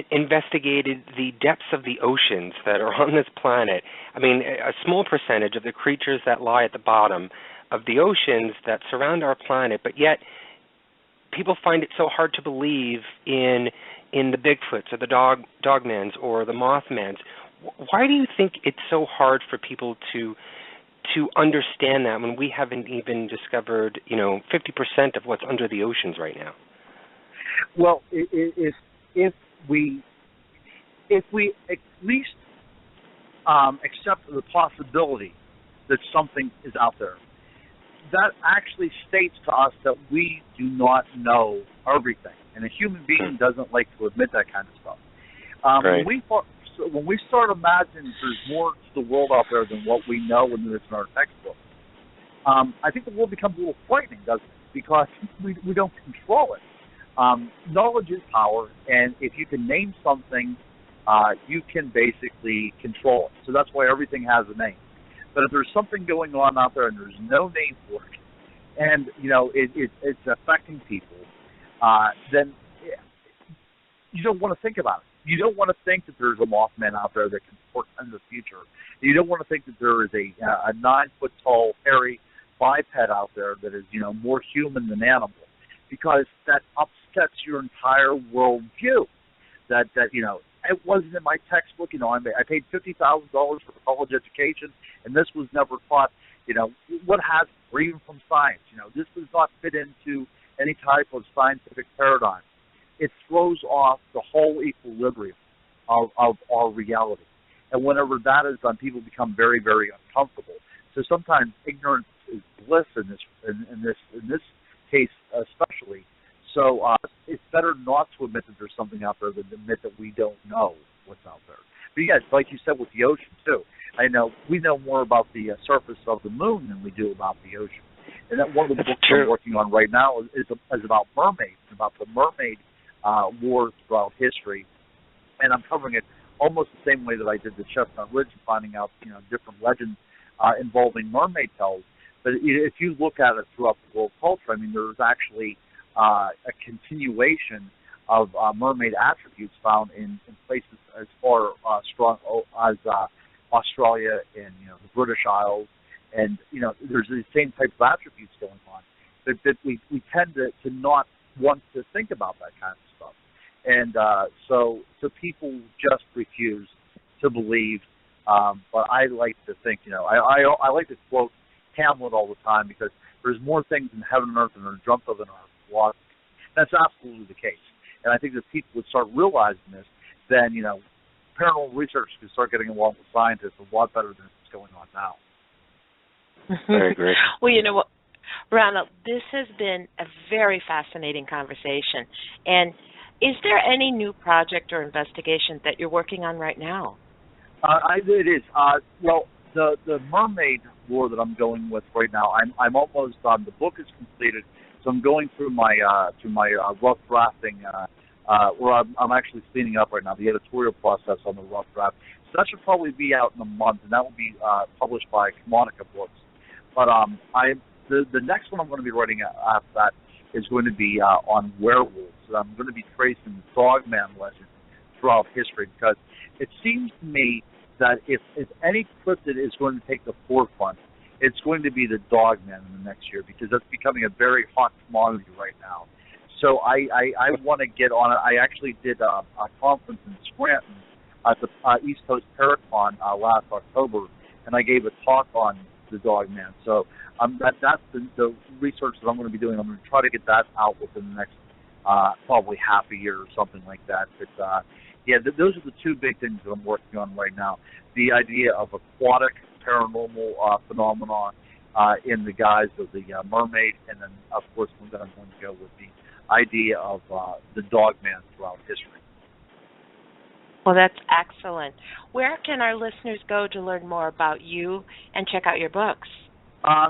investigated the depths of the oceans that are on this planet. I mean, a small percentage of the creatures that lie at the bottom of the oceans that surround our planet, but yet people find it so hard to believe in the Bigfoots or the Dogmans or the Mothmans. Why do you think it's so hard for people to understand that when we haven't even discovered, 50% of what's under the oceans right now? Well, if we at least accept the possibility that something is out there, that actually states to us that we do not know everything, and a human being doesn't like to admit that kind of stuff. Right. When we start imagining there's more to the world out there than what we know when it's in our textbook, I think the world becomes a little frightening, doesn't it? Because we don't control it. Knowledge is power, and if you can name something, you can basically control it. So that's why everything has a name. But if there's something going on out there and there's no name for it, and it's affecting people, then you don't want to think about it. You don't want to think that there's a Mothman out there that can portend the future. You don't want to think that there is a 9-foot-tall hairy biped out there that is, more human than animal, because that upsets your entire worldview. That it wasn't in my textbook. I paid $50,000 for a college education, and this was never taught. What has or even from science. This does not fit into any type of scientific paradigm. It throws off the whole equilibrium of our reality. And whenever that is done, people become very, very uncomfortable. So sometimes ignorance is bliss in this case especially. So it's better not to admit that there's something out there than to admit that we don't know what's out there. But yes, like you said with the ocean too, I know we know more about the surface of the moon than we do about the ocean. And that one of the books I'm working on right now is about mermaids, about the mermaid wars throughout history, and I'm covering it almost the same way that I did the Chestnut Ridge, finding out different legends involving mermaid tales. But if you look at it throughout the world culture, I mean, there's actually a continuation of mermaid attributes found in places as far strong as Australia and the British Isles, and there's the same type of attributes going on. That we tend to not want to think about that kind of stuff, and so people just refuse to believe. But I like to think, I like to quote Hamlet all the time, because there's more things in heaven and earth than are dreamt of in our philosophy. That's absolutely the case. And I think that people would start realizing this, then, paranormal research can start getting along with scientists a lot better than what's going on now. I agree. Well, you know what, Ronald, this has been a very fascinating conversation. And is there any new project or investigation that you're working on right now? It is. Well, the mermaid lore that I'm going with right now, I'm almost done. The book is completed, so I'm going through my rough drafting. Where I'm actually cleaning up right now the editorial process on the rough draft. So that should probably be out in a month, and that will be published by Monica Books. But the next one I'm going to be writing after that is going to be on werewolves. So I'm going to be tracing the Dogman legend throughout history, because it seems to me that if any cryptid is going to take the forefront, it's going to be the Dogman in the next year, because that's becoming a very hot commodity right now. So I want to get on it. I actually did a conference in Scranton at the East Coast Paracon last October, and I gave a talk on the Dogman. So that's the research that I'm going to be doing. I'm going to try to get that out within the next probably half a year or something like that. But those are the two big things that I'm working on right now. The idea of aquatic paranormal phenomena in the guise of the mermaid, and then, of course, I'm going to go with the idea of the Dogman throughout history. Well, that's excellent. Where can our listeners go to learn more about you and check out your books?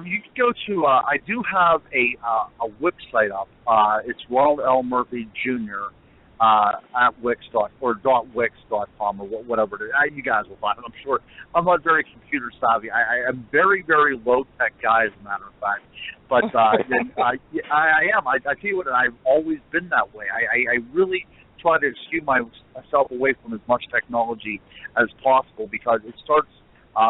You can go to, I do have a website up. It's Ronald L. Murphy Jr. At Wix.com or whatever it is. You guys will find it, I'm sure. I'm not very computer savvy. I'm very, very low-tech guy, as a matter of fact. But I am. I tell you what, I've always been that way. I really try to excuse myself away from as much technology as possible, because it starts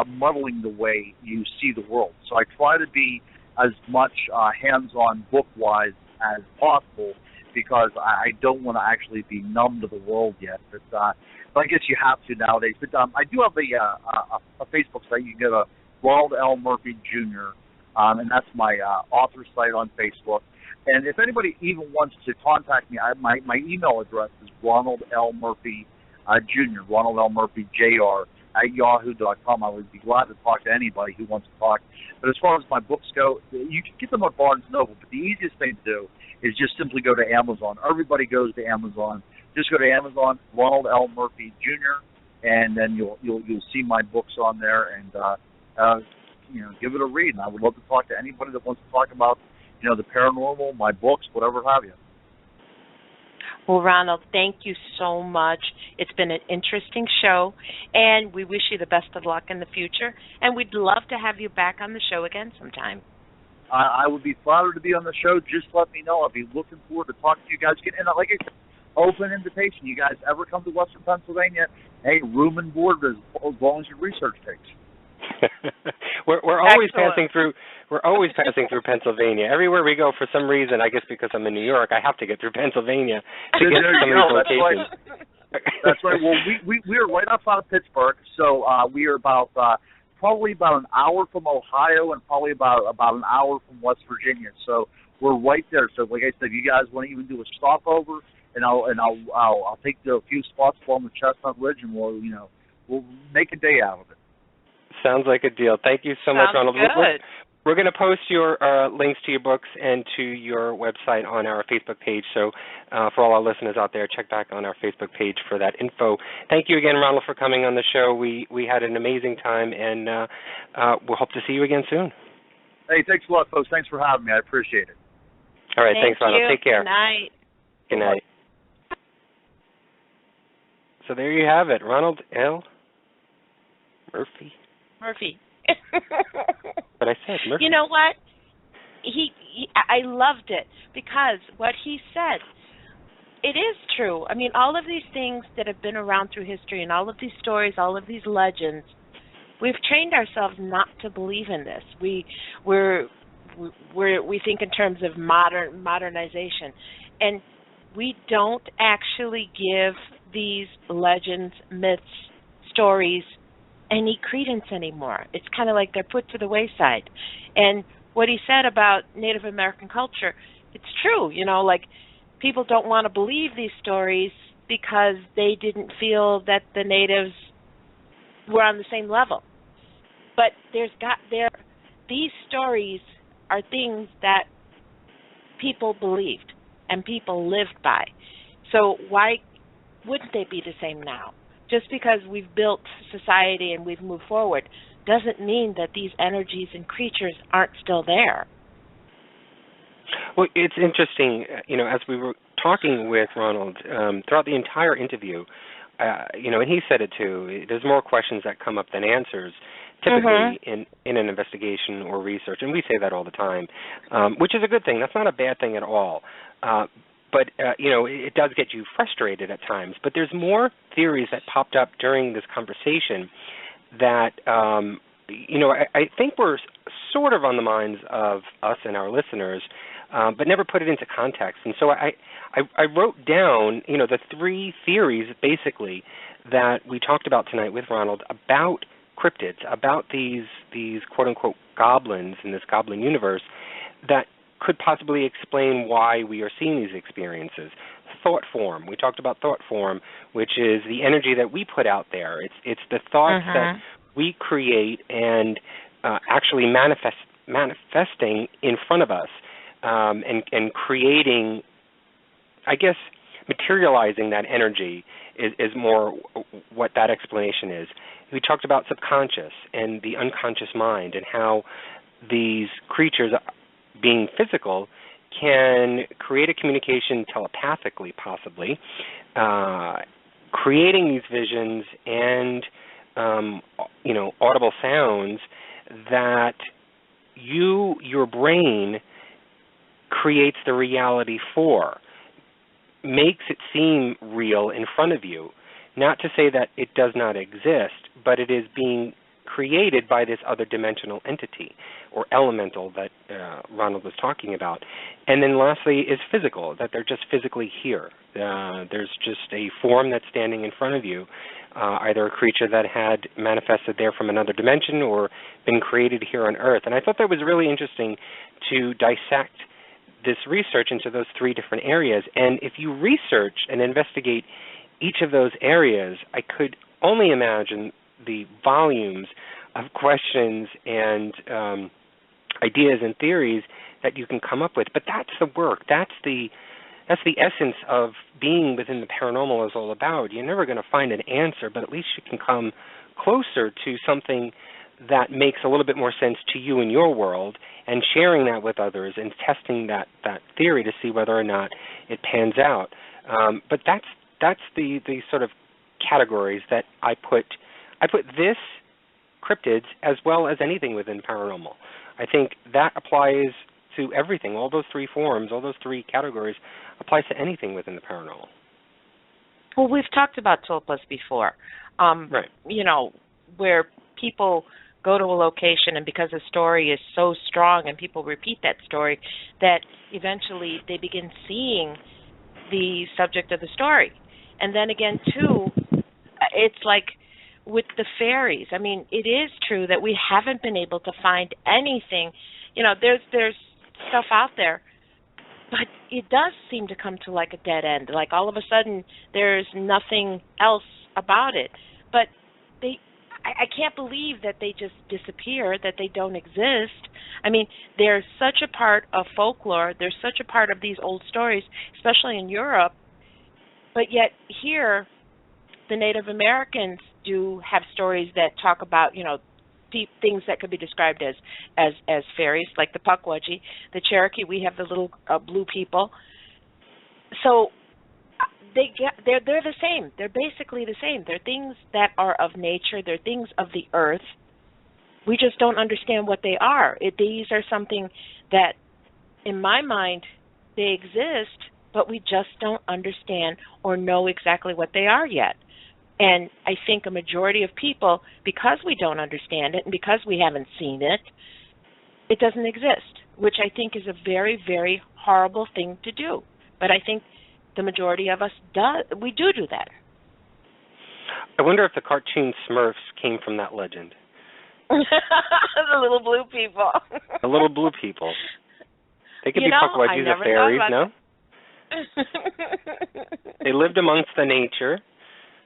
muddling the way you see the world. So I try to be as much hands-on book-wise as possible, because I don't want to actually be numb to the world yet. But I guess you have to nowadays. But I do have a Facebook site. You can go to Ronald L. Murphy Jr., and that's my author site on Facebook. And if anybody even wants to contact me, my email address is Ronald L. Murphy Jr., Ronald L. Murphy Jr. at yahoo.com. I would be glad to talk to anybody who wants to talk. But as far as my books go, you can get them at Barnes & Noble, but the easiest thing to do is just simply go to Amazon. Everybody goes to Amazon. Just go to Amazon, Ronald L. Murphy Jr., and then you'll see my books on there, and give it a read. And I would love to talk to anybody that wants to talk about the paranormal, my books, whatever have you. Well, Ronald, thank you so much. It's been an interesting show, and we wish you the best of luck in the future, and we'd love to have you back on the show again sometime. I would be flattered to be on the show. Just let me know. I'll be looking forward to talking to you guys again. And like I said, open invitation. You guys ever come to Western Pennsylvania, hey, room and board as long as your research takes. We're always passing through. We're always passing through Pennsylvania. Everywhere we go, for some reason, I guess because I'm in New York, I have to get through Pennsylvania to get to some of these locations. That's right. Well, we are right outside of Pittsburgh, so we are about probably about an hour from Ohio and probably about an hour from West Virginia. So we're right there. So like I said, if you guys want to even do a stopover, and I'll take a few spots along the Chestnut Ridge, and we'll make a day out of it. Sounds like a deal. Thank you so much, Ronald. Good. We're going to post your links to your books and to your website on our Facebook page. So for all our listeners out there, check back on our Facebook page for that info. Thank you again, Ronald, for coming on the show. We had an amazing time, and we'll hope to see you again soon. Hey, thanks a lot, folks. Thanks for having me. I appreciate it. All right, thanks, Ronald. Take care. Good night. Good night. So there you have it, Ronald L. Murphy. But I said Murphy. You know what? I loved it because what he said, it is true. I mean, all of these things that have been around through history and all of these stories, all of these legends, we've trained ourselves not to believe in this. We think in terms of modernization, and we don't actually give these legends, myths, stories any credence anymore. It's kind of like they're put to the wayside. And what he said about Native American culture, it's true. You know, like people don't want to believe these stories because they didn't feel that the natives were on the same level. But these stories are things that people believed and people lived by. So why wouldn't they be the same now? Just because we've built society and we've moved forward doesn't mean that these energies and creatures aren't still there. Well, it's interesting, as we were talking with Ronald throughout the entire interview, and he said it too, there's more questions that come up than answers, typically in an investigation or research, and we say that all the time, which is a good thing. That's not a bad thing at all. But, it does get you frustrated at times. But there's more theories that popped up during this conversation that, I think were sort of on the minds of us and our listeners, but never put it into context. And so I wrote down, the three theories, basically, that we talked about tonight with Ronald about cryptids, about these quote-unquote goblins in this goblin universe that could possibly explain why we are seeing these experiences. Thought form. We talked about thought form, which is the energy that we put out there. It's the thoughts that we create and actually manifesting in front of us and creating, I guess, materializing that energy is more what that explanation is. We talked about subconscious and the unconscious mind and how these creatures, being physical, can create a communication telepathically, possibly, creating these visions and, audible sounds that your brain creates the reality for, makes it seem real in front of you. Not to say that it does not exist, but it is being created by this other dimensional entity or elemental that Ronald was talking about. And then lastly is physical, that they're just physically here. There's just a form that's standing in front of you, either a creature that had manifested there from another dimension or been created here on Earth. And I thought that was really interesting to dissect this research into those three different areas. And if you research and investigate each of those areas, I could only imagine the volumes of questions and ideas and theories that you can come up with. But that's the work. That's the essence of being within the paranormal is all about. You're never going to find an answer, but at least you can come closer to something that makes a little bit more sense to you in your world, and sharing that with others and testing that theory to see whether or not it pans out. But that's the sort of categories that I put this cryptids as well as anything within paranormal. I think that applies to everything. All those three forms, all those three categories applies to anything within the paranormal. Well, we've talked about tulpas before, right. Where people go to a location and because the story is so strong and people repeat that story that eventually they begin seeing the subject of the story. And then again, too, it's like with the fairies. I mean, it is true that we haven't been able to find anything. There's stuff out there, but it does seem to come to like a dead end. Like all of a sudden there's nothing else about it. But I can't believe that they just disappear, that they don't exist. I mean, they're such a part of folklore. They're such a part of these old stories, especially in Europe. But yet here, the Native Americans do have stories that talk about, deep things that could be described as fairies, like the Pukwudgie. The Cherokee, we have the little blue people. So they're the same. They're basically the same. They're things that are of nature. They're things of the earth. We just don't understand what they are. These are something that, in my mind, they exist, but we just don't understand or know exactly what they are yet. And I think a majority of people, because we don't understand it and because we haven't seen it, it doesn't exist, which I think is a very, very horrible thing to do. But I think the majority of us we do that. I wonder if the cartoon Smurfs came from that legend. The little blue people. The little blue people. They could be Pukwudgies or fairies, no? They lived amongst the nature.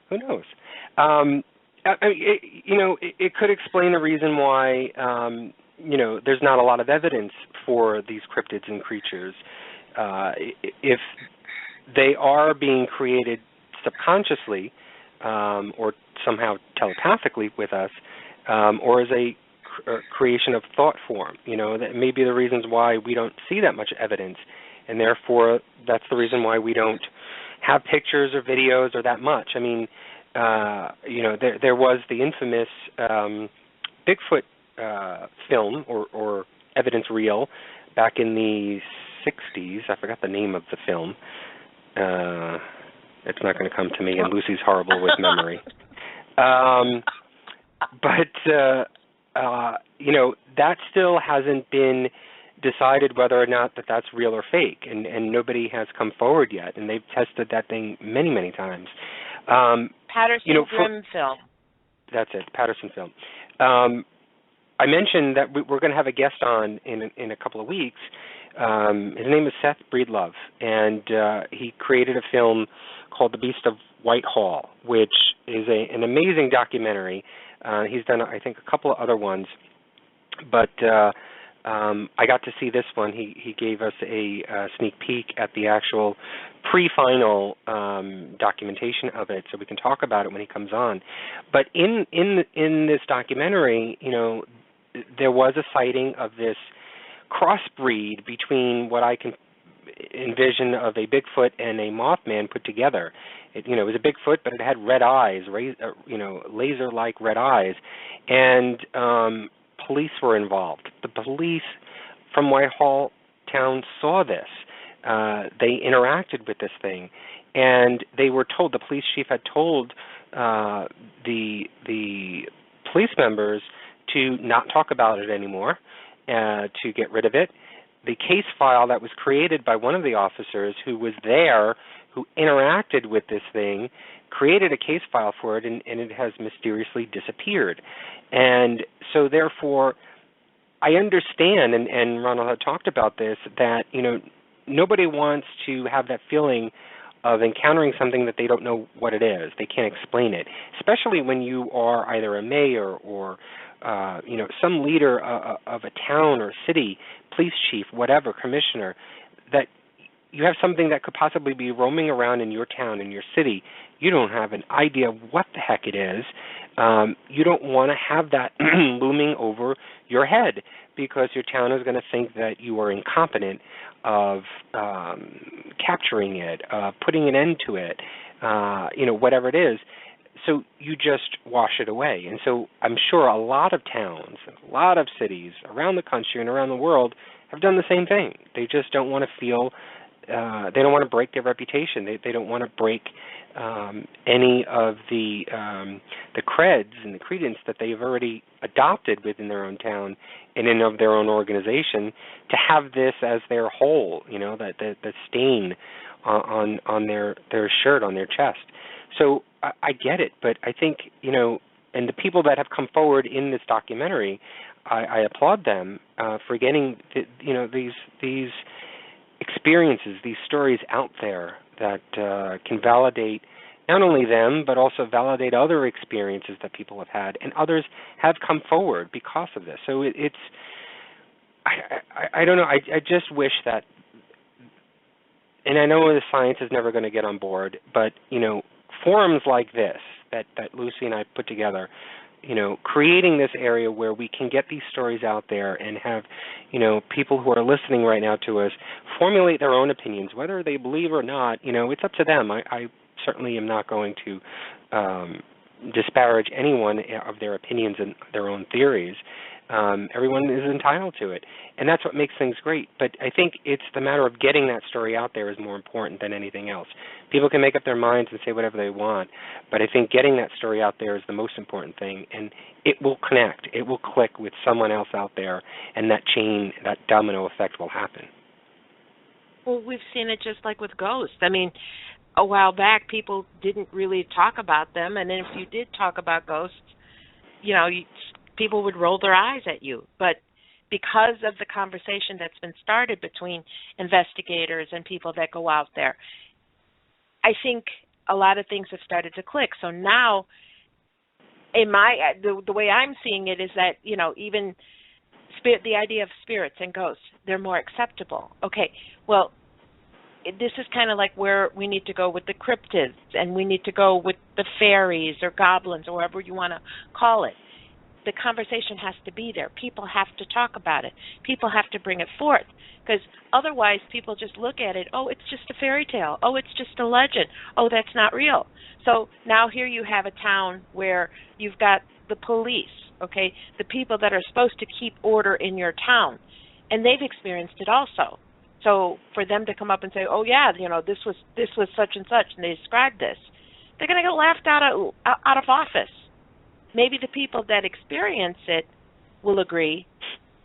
Who knows? It could explain the reason why, there's not a lot of evidence for these cryptids and creatures. If they are being created subconsciously or somehow telepathically with us, or as a creation of thought form, that may be the reasons why we don't see that much evidence, and therefore that's the reason why we don't have pictures or videos or that much. I mean, there was the infamous Bigfoot film or evidence reel back in the 60s. I forgot the name of the film. It's not going to come to me, and Lucy's horrible with memory. But that still hasn't been decided whether or not that's real or fake, and nobody has come forward yet, and they've tested that thing many, many times. Patterson Grimm film. That's it, Patterson film. I mentioned that we're going to have a guest on in a couple of weeks. His name is Seth Breedlove, and he created a film called The Beast of Whitehall, which is an amazing documentary. He's done, I think, a couple of other ones, but I got to see this one. He gave us a sneak peek at the actual pre-final documentation of it, so we can talk about it when he comes on. But in this documentary, there was a sighting of this crossbreed between what I can envision of a Bigfoot and a Mothman put together. It was a Bigfoot, but it had red eyes, laser-like red eyes, and police were involved. The police from Whitehall town saw this. They interacted with this thing, and they were told, the police chief had told the police members to not talk about it anymore, to get rid of it. The case file that was created by one of the officers who was there, who interacted with this thing, created a case file for it, and it has mysteriously disappeared. And so therefore, I understand, and Ronald had talked about this, that, nobody wants to have that feeling of encountering something that they don't know what it is. They can't explain it, especially when you are either a mayor or some leader of a town or city, police chief, whatever, commissioner, that you have something that could possibly be roaming around in your town, in your city. You don't have an idea what the heck it is. You don't want to have that looming over your head, because your town is going to think that you are incompetent of capturing it, putting an end to it, whatever it is. So you just wash it away. And so I'm sure a lot of towns, a lot of cities around the country and around the world have done the same thing. They just don't want to feel, they don't want to break their reputation. They don't want to break any of the creds and the credence that they've already adopted within their own town and in of their own organization, to have this as their whole, the stain on their shirt, on their chest. So I get it, but I think, and the people that have come forward in this documentary, I applaud them for getting, these experiences, these stories out there that can validate not only them, but also validate other experiences that people have had, and others have come forward because of this. So I don't know. I just wish that, and I know the science is never going to get on board, but, forums like this that Lucy and I put together, creating this area where we can get these stories out there and have, people who are listening right now to us formulate their own opinions, whether they believe or not, it's up to them. I certainly am not going to disparage anyone of their opinions and their own theories. Everyone is entitled to it, and that's what makes things great. But I think it's the matter of getting that story out there is more important than anything else. People can make up their minds and say whatever they want, but I think getting that story out there is the most important thing, and it will connect. It will click with someone else out there, and that chain, that domino effect will happen. Well, we've seen it just like with ghosts. I mean, a while back, people didn't really talk about them, and then if you did talk about ghosts, people would roll their eyes at you. But because of the conversation that's been started between investigators and people that go out there, I think a lot of things have started to click. So now, the way I'm seeing it is that, even the idea of spirits and ghosts, they're more acceptable. Okay, well, this is kind of like where we need to go with the cryptids, and we need to go with the fairies or goblins or whatever you want to call it. The conversation has to be there. People have to talk about it. People have to bring it forth, because otherwise people just look at it, oh, it's just a fairy tale. Oh, it's just a legend. Oh, that's not real. So now here you have a town where you've got the police, okay, the people that are supposed to keep order in your town, and they've experienced it also. So for them to come up and say, oh, yeah, this was such and such, and they described this, they're going to get laughed out of office. Maybe the people that experience it will agree,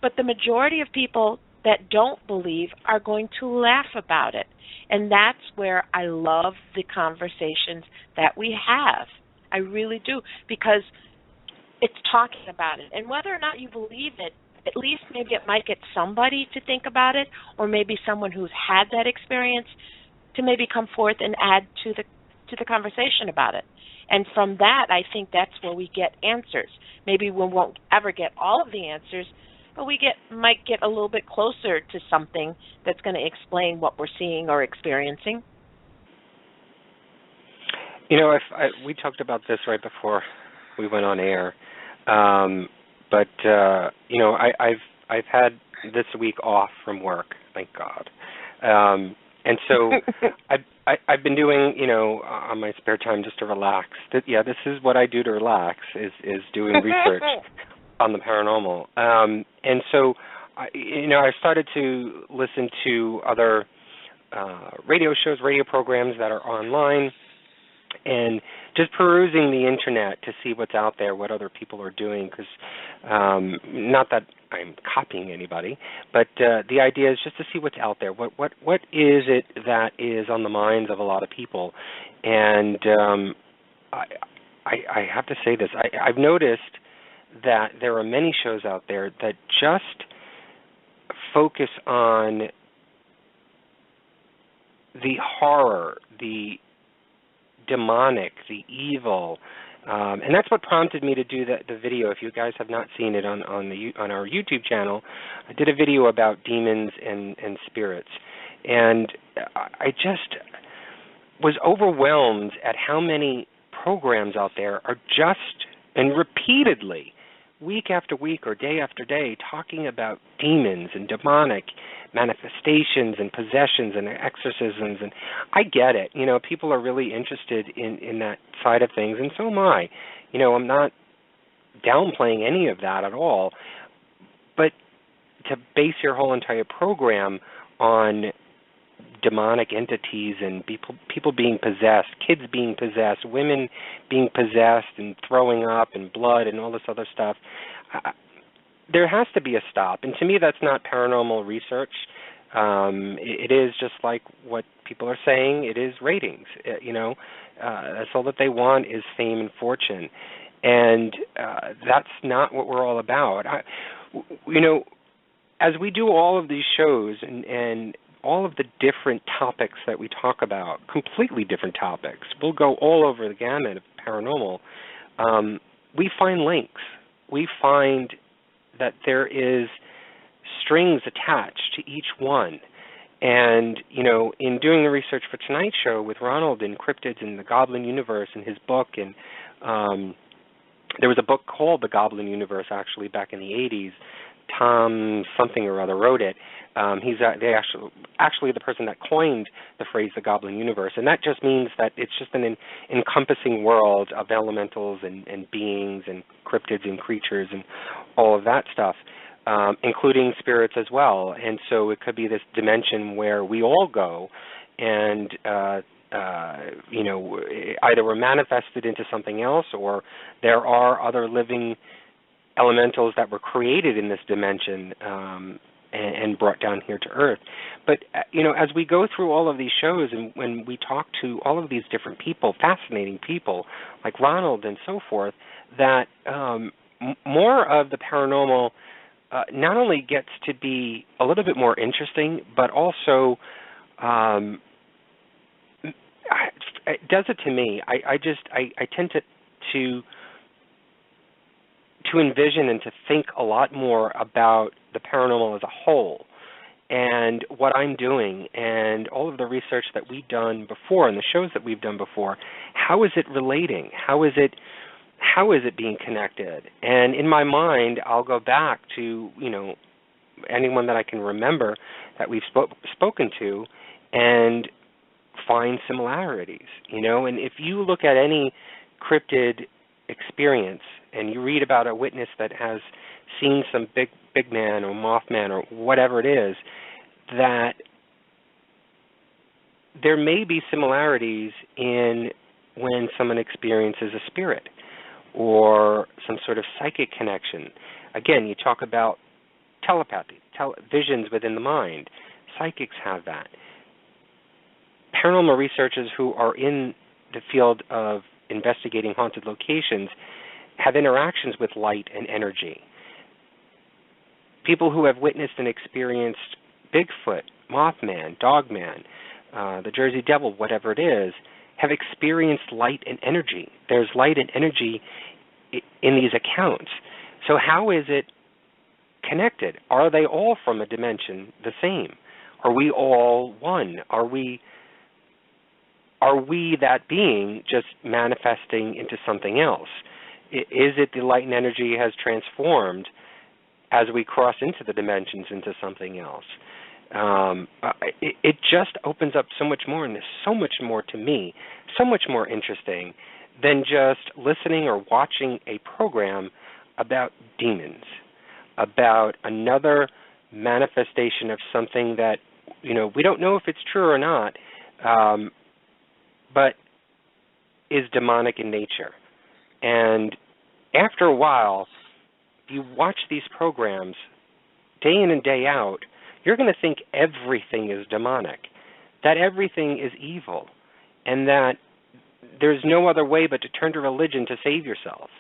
but the majority of people that don't believe are going to laugh about it. And that's where I love the conversations that we have. I really do, because it's talking about it. And whether or not you believe it, at least maybe it might get somebody to think about it, or maybe someone who's had that experience to maybe come forth and add to the conversation about it. And from that, I think that's where we get answers. Maybe we won't ever get all of the answers, but we might get a little bit closer to something that's going to explain what we're seeing or experiencing. We talked about this right before we went on air, but I've had this week off from work, thank God. And so I've been doing, on my spare time just to relax. This is what I do to relax, is doing research on the paranormal. And so, I started to listen to other radio shows, radio programs that are online, and just perusing the internet to see what's out there, what other people are doing, because not that I'm copying anybody, but the idea is just to see what's out there. What is it that is on the minds of a lot of people? And I have to say this. I've noticed that there are many shows out there that just focus on the horror, the demonic, the evil, and that's what prompted me to do the video. If you guys have not seen it on our YouTube channel, I did a video about demons and spirits, and I just was overwhelmed at how many programs out there are just and repeatedly, week after week or day after day, talking about demons and demonic manifestations and possessions and exorcisms. And I get it. People are really interested in that side of things, and so am I. I'm not downplaying any of that at all. But to base your whole entire program on demonic entities and people being possessed, kids being possessed, women being possessed and throwing up and blood and all this other stuff, there has to be a stop. And to me, that's not paranormal research. It is just like what people are saying. It is ratings. That's all that they want is fame and fortune. And that's not what we're all about. As we do all of these shows and all of the different topics that we talk about, completely different topics, we'll go all over the gamut of paranormal, we find links. We find that there is strings attached to each one. And, in doing the research for tonight's show with Ronald in Cryptids in the Goblin Universe in his book, and there was a book called The Goblin Universe, actually, back in the 80s. Tom something or other wrote it. He's actually the person that coined the phrase the Goblin Universe, and that just means that it's just an encompassing world of elementals and beings and cryptids and creatures and all of that stuff, including spirits as well. And so it could be this dimension where we all go, and either we're manifested into something else, or there are other living elementals that were created in this dimension and brought down here to Earth. But, as we go through all of these shows and when we talk to all of these different people, fascinating people like Ronald and so forth, that more of the paranormal not only gets to be a little bit more interesting, but also it does it to me. I tend to envision and to think a lot more about the paranormal as a whole and what I'm doing and all of the research that we've done before and the shows that we've done before. How is it relating? How is it being connected? And in my mind, I'll go back to, anyone that I can remember that we've spoken to and find similarities, And if you look at any cryptid experience and you read about a witness that has seen some big man or Mothman or whatever it is, that there may be similarities in when someone experiences a spirit or some sort of psychic connection. Again, you talk about telepathy, visions within the mind. Psychics have that. Paranormal researchers who are in the field of investigating haunted locations have interactions with light and energy. People who have witnessed and experienced Bigfoot, Mothman, Dogman, the Jersey Devil, whatever it is, have experienced light and energy. There's light and energy in these accounts. So how is it connected? Are they all from a dimension the same? Are we all one? Are we that being just manifesting into something else? Is it the light and energy has transformed as we cross into the dimensions into something else? It just opens up so much more, and there's so much more to me, so much more interesting than just listening or watching a program about demons, about another manifestation of something that, we don't know if it's true or not, but is demonic in nature. And after a while, if you watch these programs day in and day out, you're going to think everything is demonic, that everything is evil, and that there's no other way but to turn to religion to save yourself.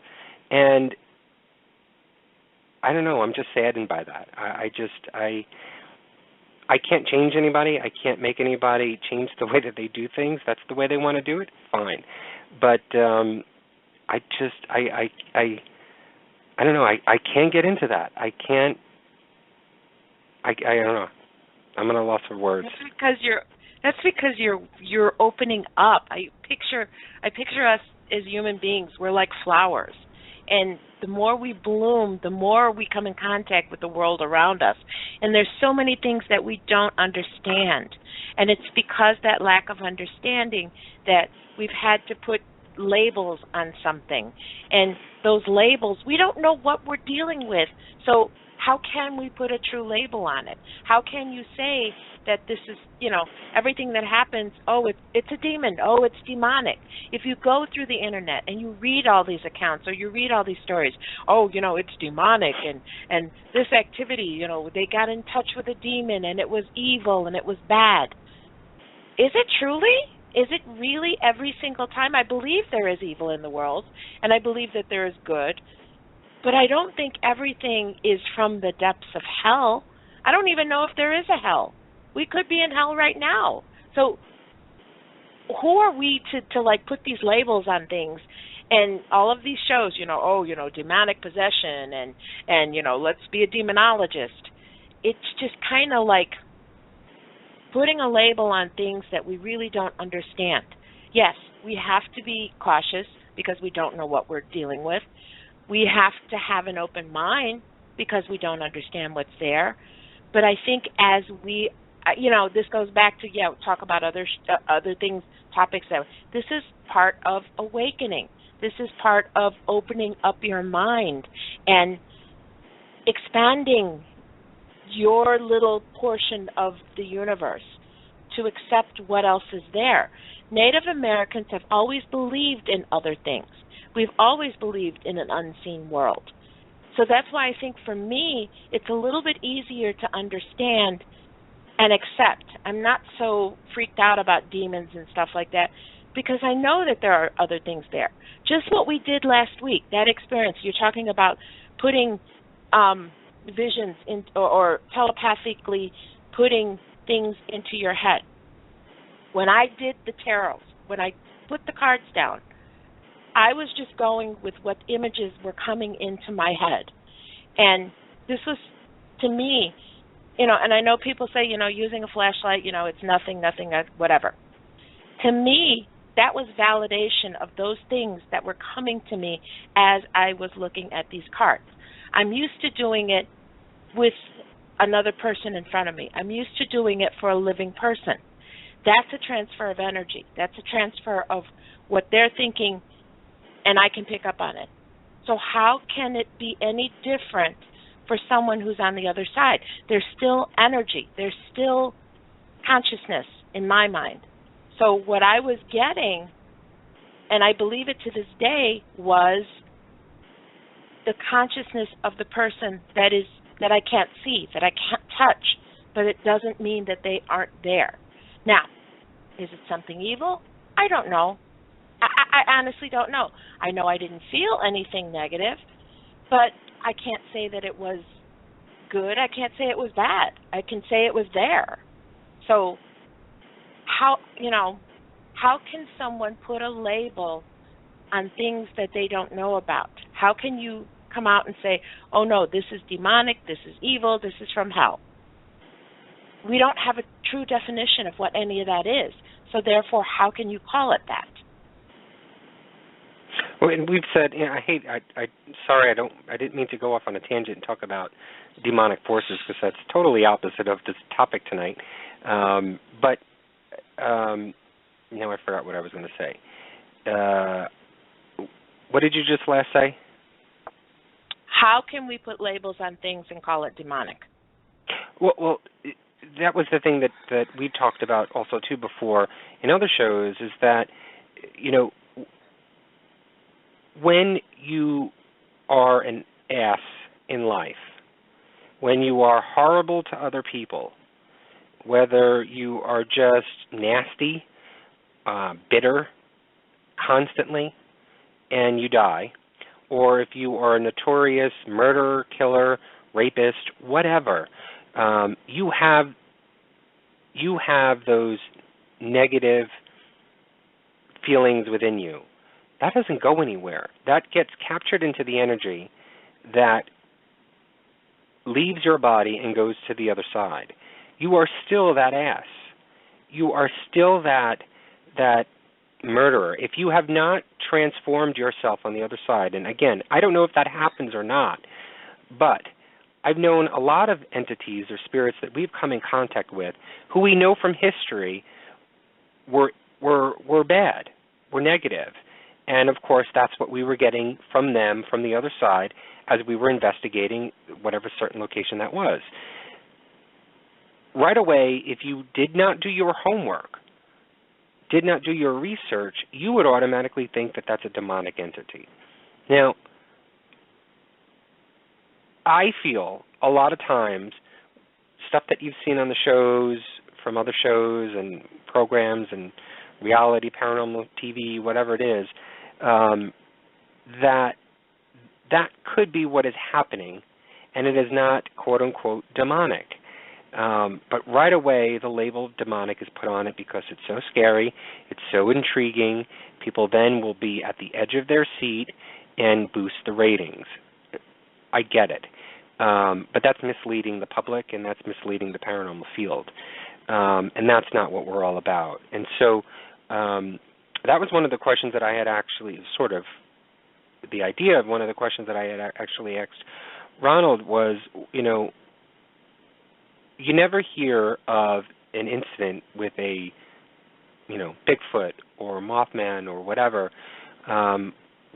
And I don't know, I'm just saddened by that. I can't change anybody. I can't make anybody change the way that they do things. That's the way they want to do it. Fine. But I don't know. I can't get into that. I can't. I don't know. I'm at a loss for words. That's because you're opening up. I picture us as human beings. We're like flowers. And the more we bloom, the more we come in contact with the world around us. And there's so many things that we don't understand. And it's because that lack of understanding that we've had to put labels on something. And those labels, we don't know what we're dealing with. So how can we put a true label on it? How can you say that this is, everything that happens, it's a demon, it's demonic. If you go through the internet and you read all these accounts or you read all these stories, it's demonic and this activity, they got in touch with a demon and it was evil and it was bad. Is it truly? Is it really every single time? I believe there is evil in the world and I believe that there is good, but I don't think everything is from the depths of hell. I don't even know if there is a hell. We could be in hell right now. So who are we to put these labels on things? And all of these shows, demonic possession and let's be a demonologist. it's just kind of like putting a label on things that we really don't understand. Yes, we have to be cautious because we don't know what we're dealing with. We have to have an open mind because we don't understand what's there. But I think as we, this goes back to, talk about other things, topics that, this is part of awakening. This is part of opening up your mind and expanding your little portion of the universe to accept what else is there. Native Americans have always believed in other things. We've always believed in an unseen world. So that's why I think for me, it's a little bit easier to understand and accept. I'm not so freaked out about demons and stuff like that because I know that there are other things there. Just what we did last week, that experience, you're talking about putting visions in, or telepathically putting things into your head. When I did the tarot, when I put the cards down, I was just going with what images were coming into my head. And this was, to me, and I know people say, using a flashlight, it's nothing, whatever. To me, that was validation of those things that were coming to me as I was looking at these cards. I'm used to doing it with another person in front of me. I'm used to doing it for a living person. That's a transfer of energy. That's a transfer of what they're thinking, and I can pick up on it. So how can it be any different for someone who's on the other side? There's still energy. There's still consciousness in my mind. So what I was getting, and I believe it to this day, was the consciousness of the person that I can't see, that I can't touch, but it doesn't mean that they aren't there. Now, is it something evil? I don't know. I honestly don't know. I know I didn't feel anything negative, but I can't say that it was good. I can't say it was bad. I can say it was there. So how can someone put a label on things that they don't know about? How can you come out and say, oh no, this is demonic, this is evil, this is from hell? We don't have a true definition of what any of that is. So therefore, how can you call it that? Well, and we've said, sorry, I didn't mean to go off on a tangent and talk about demonic forces because that's totally opposite of this topic tonight. But now I forgot what I was going to say. What did you just last say? How can we put labels on things and call it demonic? Well, that was the thing that we talked about also too before in other shows, is that when you are an ass in life, when you are horrible to other people, whether you are just nasty, bitter constantly, and you die, or if you are a notorious murderer, killer, rapist, whatever, you have those negative feelings within you. That doesn't go anywhere. That gets captured into the energy that leaves your body and goes to the other side. You are still that ass. You are still that murderer. If you have not transformed yourself on the other side, and again, I don't know if that happens or not, but I've known a lot of entities or spirits that we've come in contact with who we know from history were bad, were negative. And, of course, that's what we were getting from them, from the other side, as we were investigating whatever certain location that was. Right away, if you did not do your homework, did not do your research, you would automatically think that that's a demonic entity. Now, I feel a lot of times stuff that you've seen on the shows, from other shows and programs and reality, paranormal TV, whatever it is, that could be what is happening, and it is not quote-unquote demonic. But right away, the label of demonic is put on it because it's so scary, it's so intriguing. People then will be at the edge of their seat and boost the ratings. I get it. But that's misleading the public, and that's misleading the paranormal field. And that's not what we're all about. And so that was one of the questions that I had actually sort of, the idea of one of the questions that I had actually asked Ronald was, you never hear of an incident with a, Bigfoot or Mothman or whatever,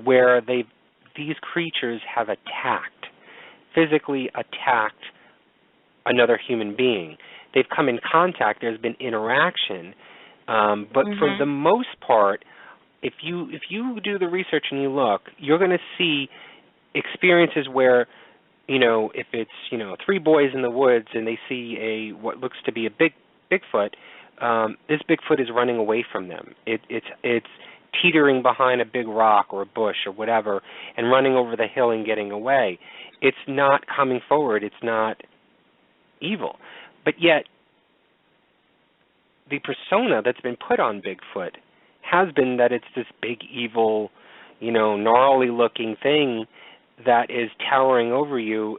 where these creatures have physically attacked another human being. They've come in contact. There's been interaction, but for the most part, if you do the research and you look, you're going to see experiences where, if it's 3 boys in the woods and they see what looks to be a Bigfoot, this Bigfoot is running away from them. It's teetering behind a big rock or a bush or whatever and running over the hill and getting away. It's not coming forward. It's not evil. But yet, the persona that's been put on Bigfoot has been that it's this big, evil, gnarly-looking thing that is towering over you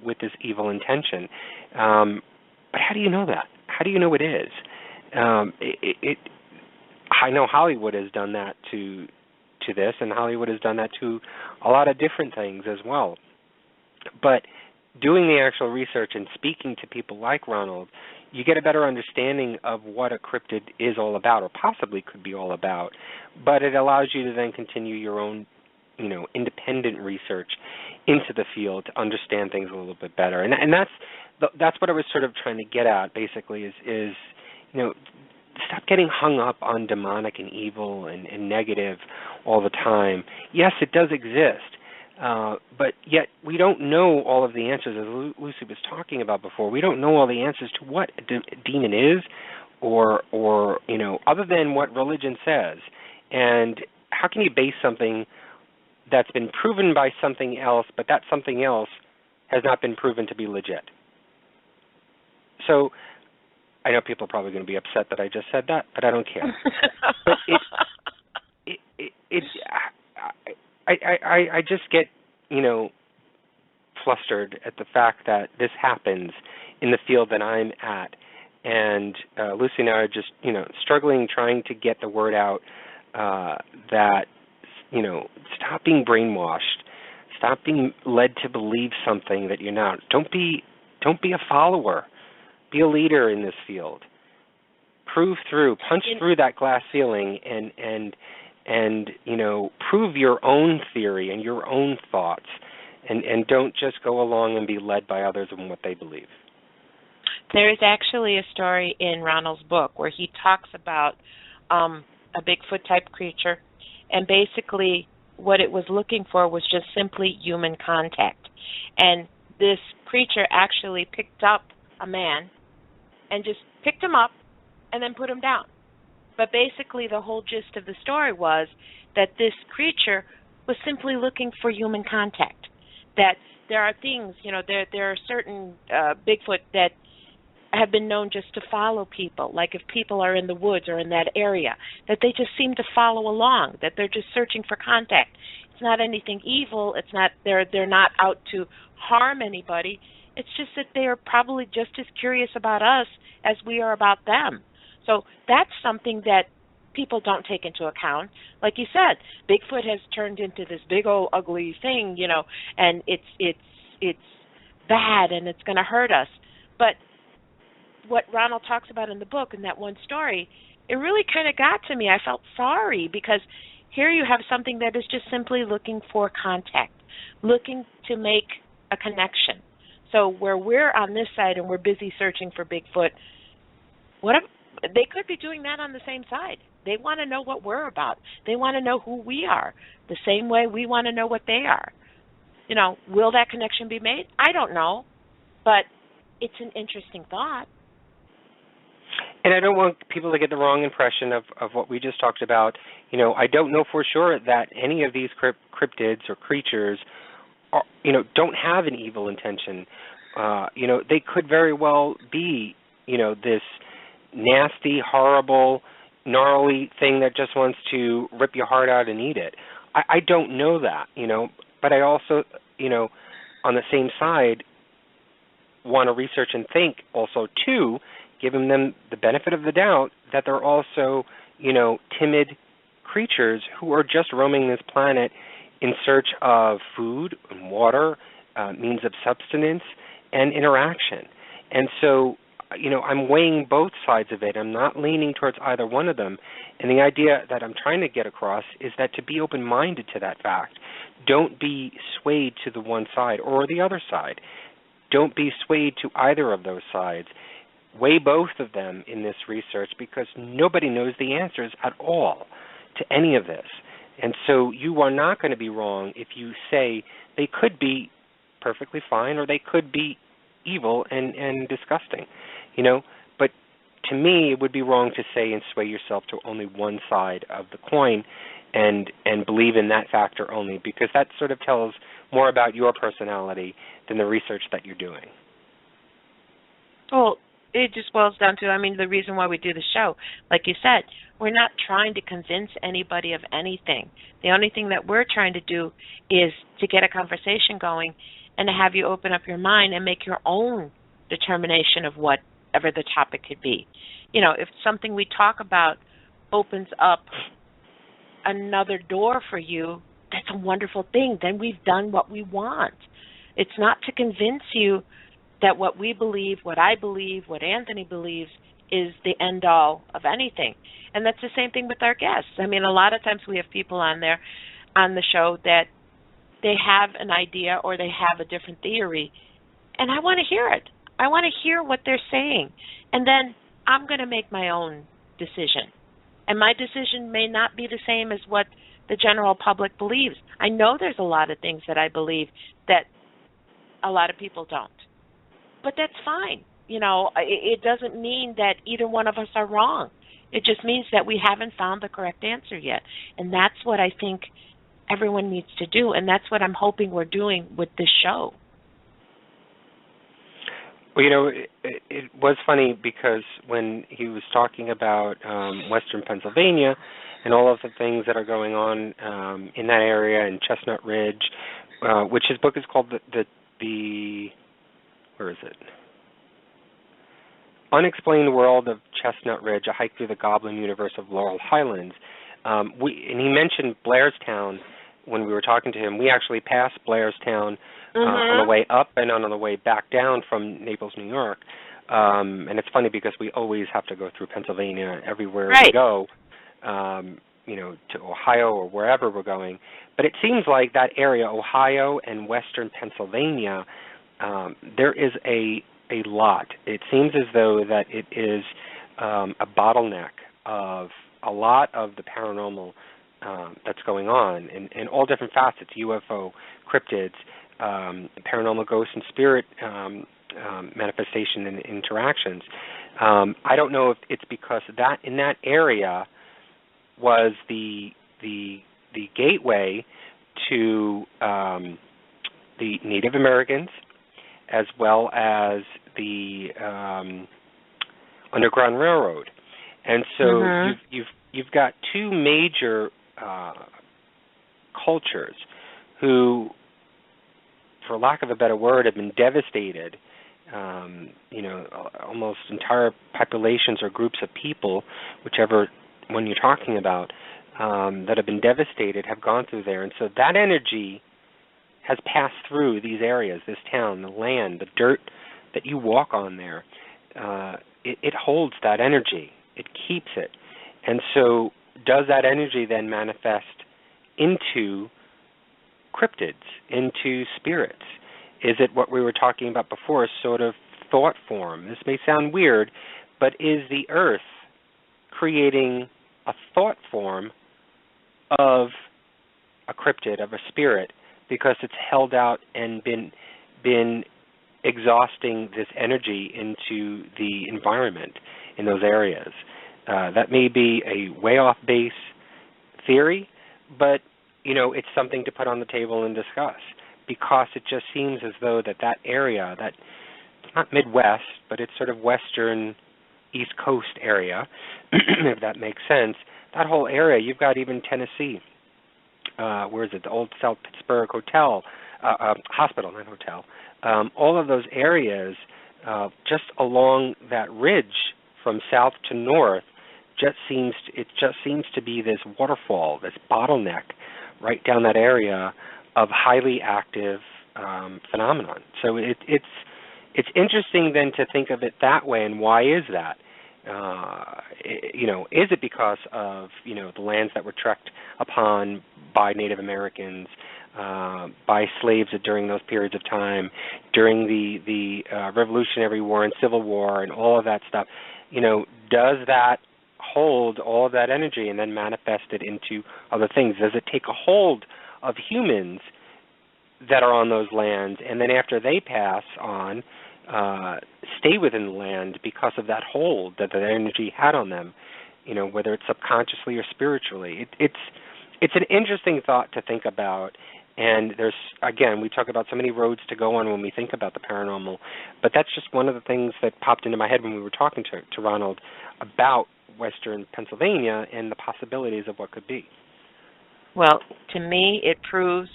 with this evil intention. But how do you know that? How do you know it is? I know Hollywood has done that to this, and Hollywood has done that to a lot of different things as well. But doing the actual research and speaking to people like Ronald, you get a better understanding of what a cryptid is all about, or possibly could be all about. But it allows you to then continue your own, independent research into the field to understand things a little bit better. And that's what I was sort of trying to get at, basically, is stop getting hung up on demonic and evil and negative all the time. Yes, it does exist. But yet we don't know all of the answers, as Lucy was talking about before. We don't know all the answers to what a demon is, or other than what religion says. And how can you base something that's been proven by something else, but that something else has not been proven to be legit? So I know people are probably going to be upset that I just said that, but I don't care. But I just get, flustered at the fact that this happens in the field that I'm at. And Lucy and I are just, struggling, trying to get the word out that, stop being brainwashed. Stop being led to believe something that you're not. Don't be a follower. Be a leader in this field. Prove through, punch through that glass ceiling, and prove your own theory and your own thoughts, and don't just go along and be led by others and what they believe. There is actually a story in Ronald's book where he talks about a Bigfoot-type creature, and basically what it was looking for was just simply human contact. And this creature actually picked up a man and just picked him up and then put him down. But basically the whole gist of the story was that this creature was simply looking for human contact. That there are things, there are certain Bigfoot that have been known just to follow people. Like if people are in the woods or in that area, that they just seem to follow along, that they're just searching for contact. It's not anything evil. It's not they're not out to harm anybody. It's just that they are probably just as curious about us as we are about them. So that's something that people don't take into account. Like you said, Bigfoot has turned into this big old ugly thing, and it's bad and it's going to hurt us. But what Ronald talks about in the book, in that one story, it really kind of got to me. I felt sorry because here you have something that is just simply looking for contact, looking to make a connection. So where we're on this side and we're busy searching for Bigfoot, they could be doing that on the same side. They want to know what we're about. They want to know who we are, the same way we want to know what they are. Will that connection be made? I don't know, but it's an interesting thought. And I don't want people to get the wrong impression of what we just talked about. I don't know for sure that any of these cryptids or creatures are, don't have an evil intention. They could very well be, this nasty, horrible, gnarly thing that just wants to rip your heart out and eat it. I don't know that, but I also, on the same side, want to research and think also, too, giving them the benefit of the doubt that they're also, timid creatures who are just roaming this planet in search of food and water, means of subsistence, and interaction. And so, I'm weighing both sides of it. I'm not leaning towards either one of them. And the idea that I'm trying to get across is that to be open-minded to that fact. Don't be swayed to the one side or the other side. Don't be swayed to either of those sides. Weigh both of them in this research because nobody knows the answers at all to any of this. And so you are not going to be wrong if you say they could be perfectly fine or they could be evil and disgusting, But to me, it would be wrong to say and sway yourself to only one side of the coin and believe in that factor only, because that sort of tells more about your personality than the research that you're doing. Well, it just boils down to, the reason why we do the show. Like you said, we're not trying to convince anybody of anything. The only thing that we're trying to do is to get a conversation going and to have you open up your mind and make your own determination of whatever the topic could be. If something we talk about opens up another door for you, that's a wonderful thing. Then we've done what we want. It's not to convince you that what we believe, what I believe, what Anthony believes is the end-all of anything. And that's the same thing with our guests. A lot of times we have people on the show that they have an idea or they have a different theory, and I want to hear it. I want to hear what they're saying. And then I'm going to make my own decision. And my decision may not be the same as what the general public believes. I know there's a lot of things that I believe that a lot of people don't. But that's fine. It doesn't mean that either one of us are wrong. It just means that we haven't found the correct answer yet. And that's what I think everyone needs to do, and that's what I'm hoping we're doing with this show. Well, it was funny because when he was talking about Western Pennsylvania and all of the things that are going on in that area, in Chestnut Ridge, which his book is called the where is it? Unexplained World of Chestnut Ridge, A Hike Through the Goblin Universe of Laurel Highlands. And he mentioned Blairstown when we were talking to him. We actually passed Blairstown on the way up and on the way back down from Naples, New York. And it's funny because we always have to go through Pennsylvania everywhere we go, to Ohio or wherever we're going. But it seems like that area, Ohio and Western Pennsylvania, there is a lot. It seems as though that it is a bottleneck of a lot of the paranormal that's going on in all different facets, UFO, cryptids, paranormal ghost and spirit manifestation and interactions. I don't know if it's because that in that area was the gateway to the Native Americans as well as the Underground Railroad, and so you've got two major cultures who, for lack of a better word, have been devastated. Almost entire populations or groups of people, whichever one you're talking about, that have been devastated, have gone through there, and so that energy has passed through these areas, this town, the land, the dirt that you walk on there. It holds that energy. It keeps it. And so does that energy then manifest into cryptids, into spirits? Is it what we were talking about before, sort of thought form? This may sound weird, but is the earth creating a thought form of a cryptid, of a spirit, because it's held out and been exhausting this energy into the environment in those areas? That may be a way off base theory, but it's something to put on the table and discuss, because it just seems as though that area, that not Midwest, but it's sort of Western East Coast area, if that makes sense, that whole area, you've got even Tennessee. Where is it? The old South Pittsburgh Hotel, hospital, not hotel. All of those areas just along that ridge from south to north, it just seems to be this waterfall, this bottleneck right down that area of highly active phenomenon. So it's interesting then to think of it that way, and why is that? Is it because of the lands that were trekked upon by Native Americans, by slaves during those periods of time, during the Revolutionary War and Civil War and all of that stuff? Does that hold all of that energy and then manifest it into other things? Does it take a hold of humans that are on those lands, and then after they pass on, stay within the land because of that hold that the energy had on them, whether it's subconsciously or spiritually? It's an interesting thought to think about, and there's, again, we talk about so many roads to go on when we think about the paranormal, but that's just one of the things that popped into my head when we were talking to Ronald about Western Pennsylvania and the possibilities of what could be. Well, to me, it proves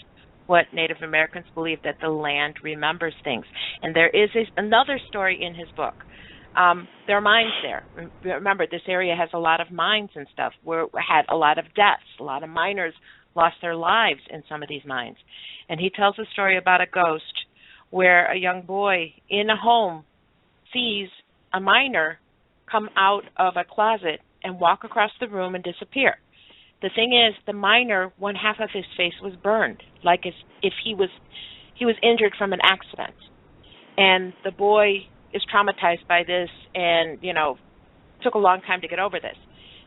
what Native Americans believe, that the land remembers things. And there is another story in his book. There are mines there. Remember, this area has a lot of mines and stuff. Had a lot of deaths. A lot of miners lost their lives in some of these mines. And he tells a story about a ghost where a young boy in a home sees a miner come out of a closet and walk across the room and disappear. The thing is, the miner, one half of his face was burned, like as if he was injured from an accident. And the boy is traumatized by this and, took a long time to get over this.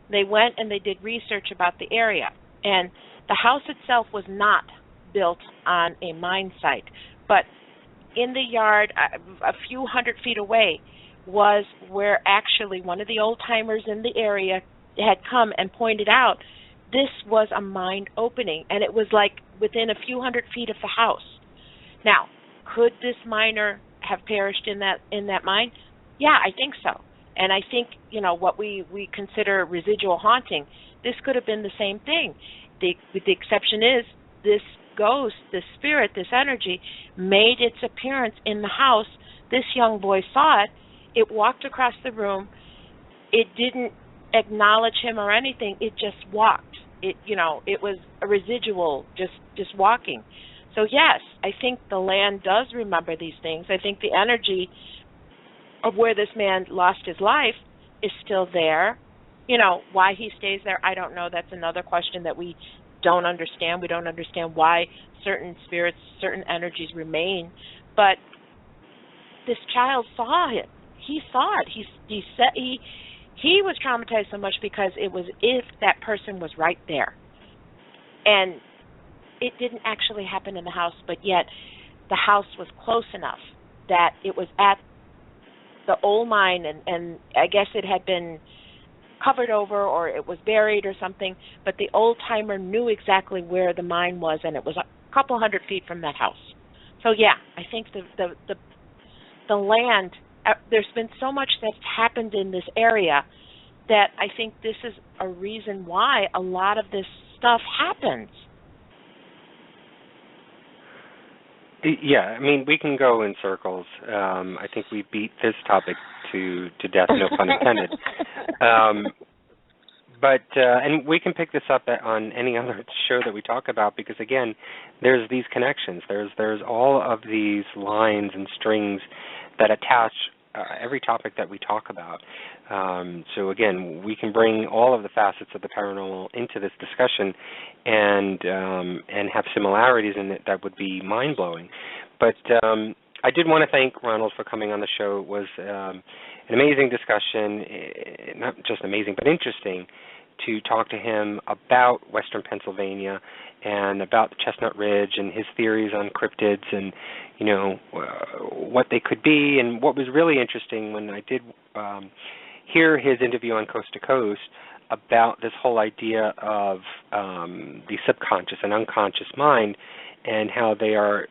They went and they did research about the area. And the house itself was not built on a mine site, but in the yard, a few hundred feet away, was where actually one of the old-timers in the area had come and pointed out this was a mine opening, and it was like within a few hundred feet of the house. Now, could this miner have perished in that mine? Yeah, I think so. And I think, what we consider residual haunting, this could have been the same thing. The exception is this ghost, this spirit, this energy made its appearance in the house. This young boy saw it. It walked across the room. It didn't acknowledge him or anything. It just walked. It was a residual, just walking. So yes, I think the land does remember these things. I think the energy of where this man lost his life is still there. Why he stays there, I don't know. That's another question that we don't understand. We don't understand why certain spirits, certain energies remain. But this child saw it. He saw it. He said he was traumatized so much because it was if that person was right there. And it didn't actually happen in the house, but yet the house was close enough that it was at the old mine, and I guess it had been covered over or it was buried or something, but the old-timer knew exactly where the mine was, and it was a couple hundred feet from that house. So, yeah, I think the land, there's been so much that's happened in this area that I think this is a reason why a lot of this stuff happens. Yeah, I mean, we can go in circles. I think we beat this topic to death, no pun intended. But and we can pick this up on any other show that we talk about, because again, there's these connections. There's all of these lines and strings that attach every topic that we talk about. So again, we can bring all of the facets of the paranormal into this discussion, and have similarities in it that would be mind blowing. But I did want to thank Ronald for coming on the show. It was an amazing discussion, not just amazing, but interesting to talk to him about Western Pennsylvania and about the Chestnut Ridge and his theories on cryptids and, what they could be. And what was really interesting when I did hear his interview on Coast to Coast about this whole idea of the subconscious and unconscious mind, and how they are,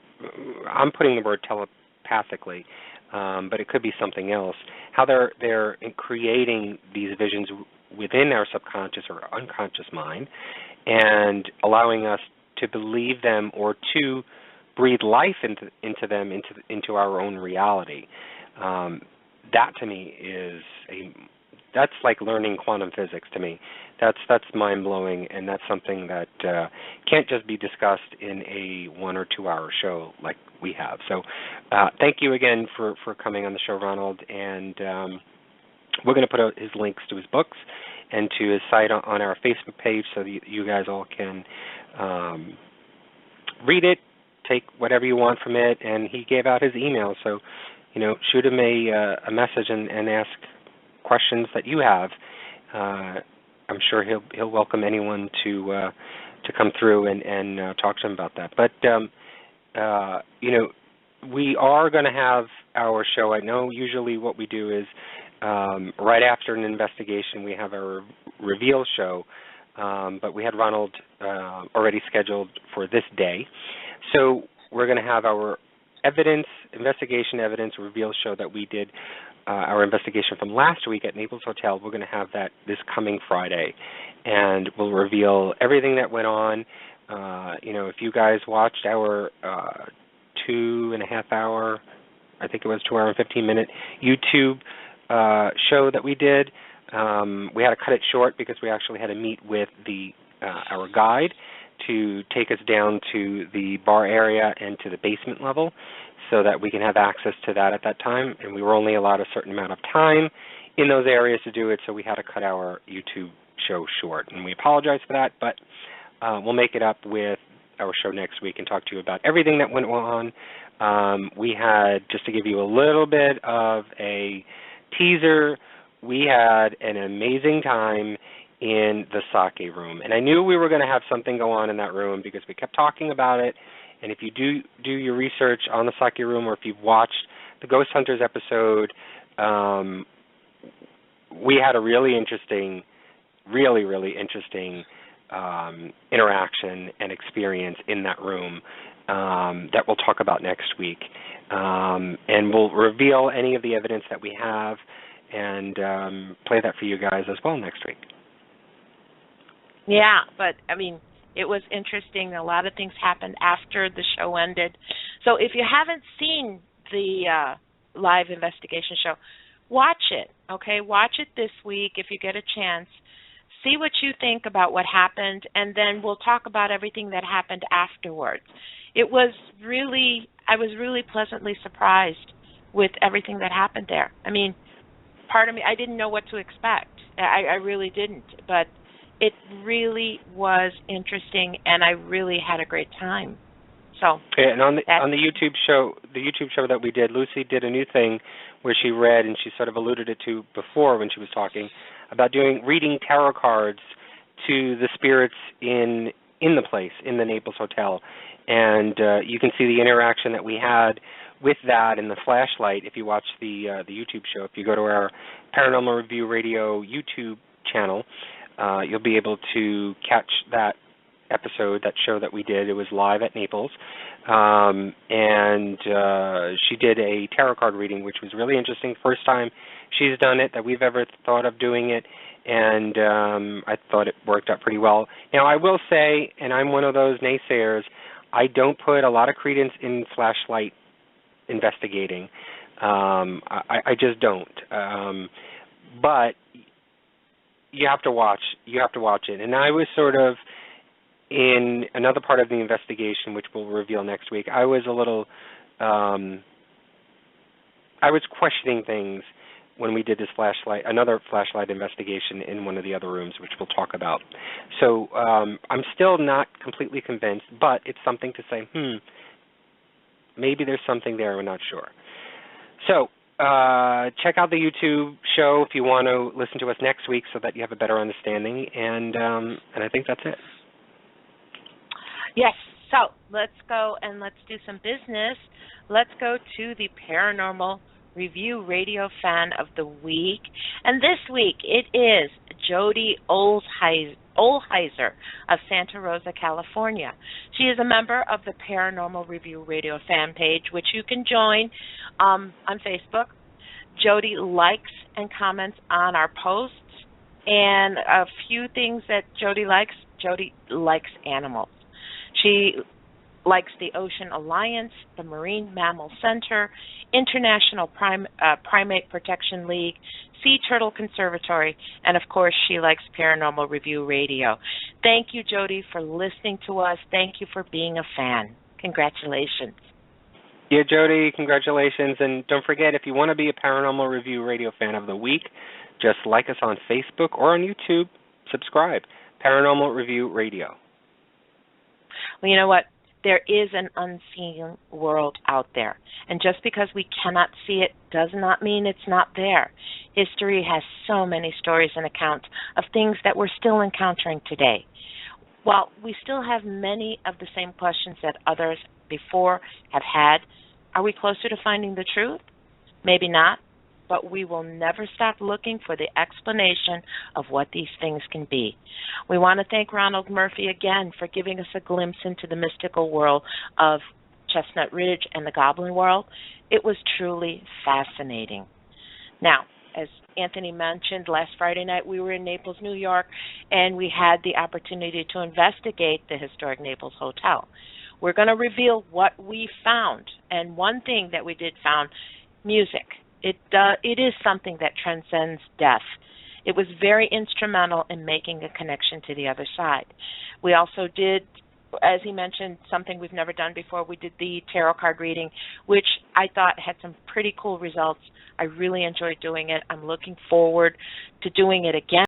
I'm putting the word telepathically, but it could be something else, how they're creating these visions within our subconscious or unconscious mind and allowing us to believe them or to breathe life into them, into our own reality. that to me is that's like learning quantum physics to me. That's mind-blowing, and that's something that can't just be discussed in a 1 or 2 hour show like we have. So thank you again for coming on the show, Ronald, and we're going to put out his links to his books and to his site on our Facebook page so that you guys all can read it, take whatever you want from it, and he gave out his email, so shoot him a message and ask questions that you have. I'm sure he'll welcome anyone to come through and talk to him about that. But we are going to have our show. I know usually what we do is right after an investigation we have our reveal show, but we had Ronald already scheduled for this day. So we're going to have our investigation evidence reveal show that we did, our investigation from last week at Naples Hotel. We're going to have that this coming Friday, and we'll reveal everything that went on. If you guys watched our 2.5 hour, I think it was 2 hour and 15-minute YouTube show that we did, we had to cut it short because we actually had to meet with our guide to take us down to the bar area and to the basement level so that we can have access to that at that time. And we were only allowed a certain amount of time in those areas to do it, so we had to cut our YouTube show short. And we apologize for that, but we'll make it up with our show next week and talk to you about everything that went on. We had, just to give you a little bit of a teaser, we had an amazing time in the sake room. And I knew we were going to have something go on in that room because we kept talking about it. And if you do your research on the sake room, or if you've watched the Ghost Hunters episode, we had a really interesting interaction and experience in that room that we'll talk about next week. And we'll reveal any of the evidence that we have and play that for you guys as well next week. Yeah, but, it was interesting. A lot of things happened after the show ended. So if you haven't seen the live investigation show, watch it, okay? Watch it this week if you get a chance. See what you think about what happened, and then we'll talk about everything that happened afterwards. I was really pleasantly surprised with everything that happened there. Part of me, I didn't know what to expect. I really didn't, but it really was interesting, and I really had a great time. So, yeah, and on the YouTube show that we did, Lucy did a new thing where she read, and she sort of alluded it to before when she was talking about reading tarot cards to the spirits in the place, in the Naples Hotel, and you can see the interaction that we had with that in the flashlight. If you watch the YouTube show, if you go to our Paranormal Review Radio YouTube channel, you'll be able to catch that episode, that show that we did. It was live at Naples, and she did a tarot card reading, which was really interesting. First time she's done it that we've ever thought of doing it, and I thought it worked out pretty well. Now, I will say, and I'm one of those naysayers, I don't put a lot of credence in flashlight investigating. I just don't. But you have to watch it. And I was sort of in another part of the investigation, which we'll reveal next week. I was a little, I was questioning things when we did this another flashlight investigation in one of the other rooms, which we'll talk about. So I'm still not completely convinced, but it's something to say, maybe there's something there, we're not sure. So check out the YouTube show if you want to listen to us next week so that you have a better understanding, and I think that's it. Yes, so let's go and let's do some business. Let's go to the Paranormal Review Radio Fan of the Week. And this week it is Jody Olheiser of Santa Rosa, California. She is a member of the Paranormal Review Radio fan page, which you can join on Facebook. Jody likes and comments on our posts. And a few things that Jody likes animals. She likes the Ocean Alliance, the Marine Mammal Center, International Primate Protection League, Sea Turtle Conservatory, and of course she likes Paranormal Review Radio. Thank you, Jody, for listening to us. Thank you for being a fan. Congratulations. Yeah, Jody, congratulations. And don't forget, if you want to be a Paranormal Review Radio Fan of the Week, just like us on Facebook or on YouTube, subscribe. Paranormal Review Radio. Well, you know what? There is an unseen world out there. And just because we cannot see it does not mean it's not there. History has so many stories and accounts of things that we're still encountering today. While we still have many of the same questions that others before have had, are we closer to finding the truth? Maybe not, but we will never stop looking for the explanation of what these things can be. We want to thank Ronald Murphy again for giving us a glimpse into the mystical world of Chestnut Ridge and the Goblin world. It was truly fascinating. Now, as Anthony mentioned, last Friday night we were in Naples, New York, and we had the opportunity to investigate the historic Naples Hotel. We're going to reveal what we found, and one thing that we did found, music. It is something that transcends death. It was very instrumental in making a connection to the other side. We also did, as he mentioned, something we've never done before. We did the tarot card reading, which I thought had some pretty cool results. I really enjoyed doing it. I'm looking forward to doing it again.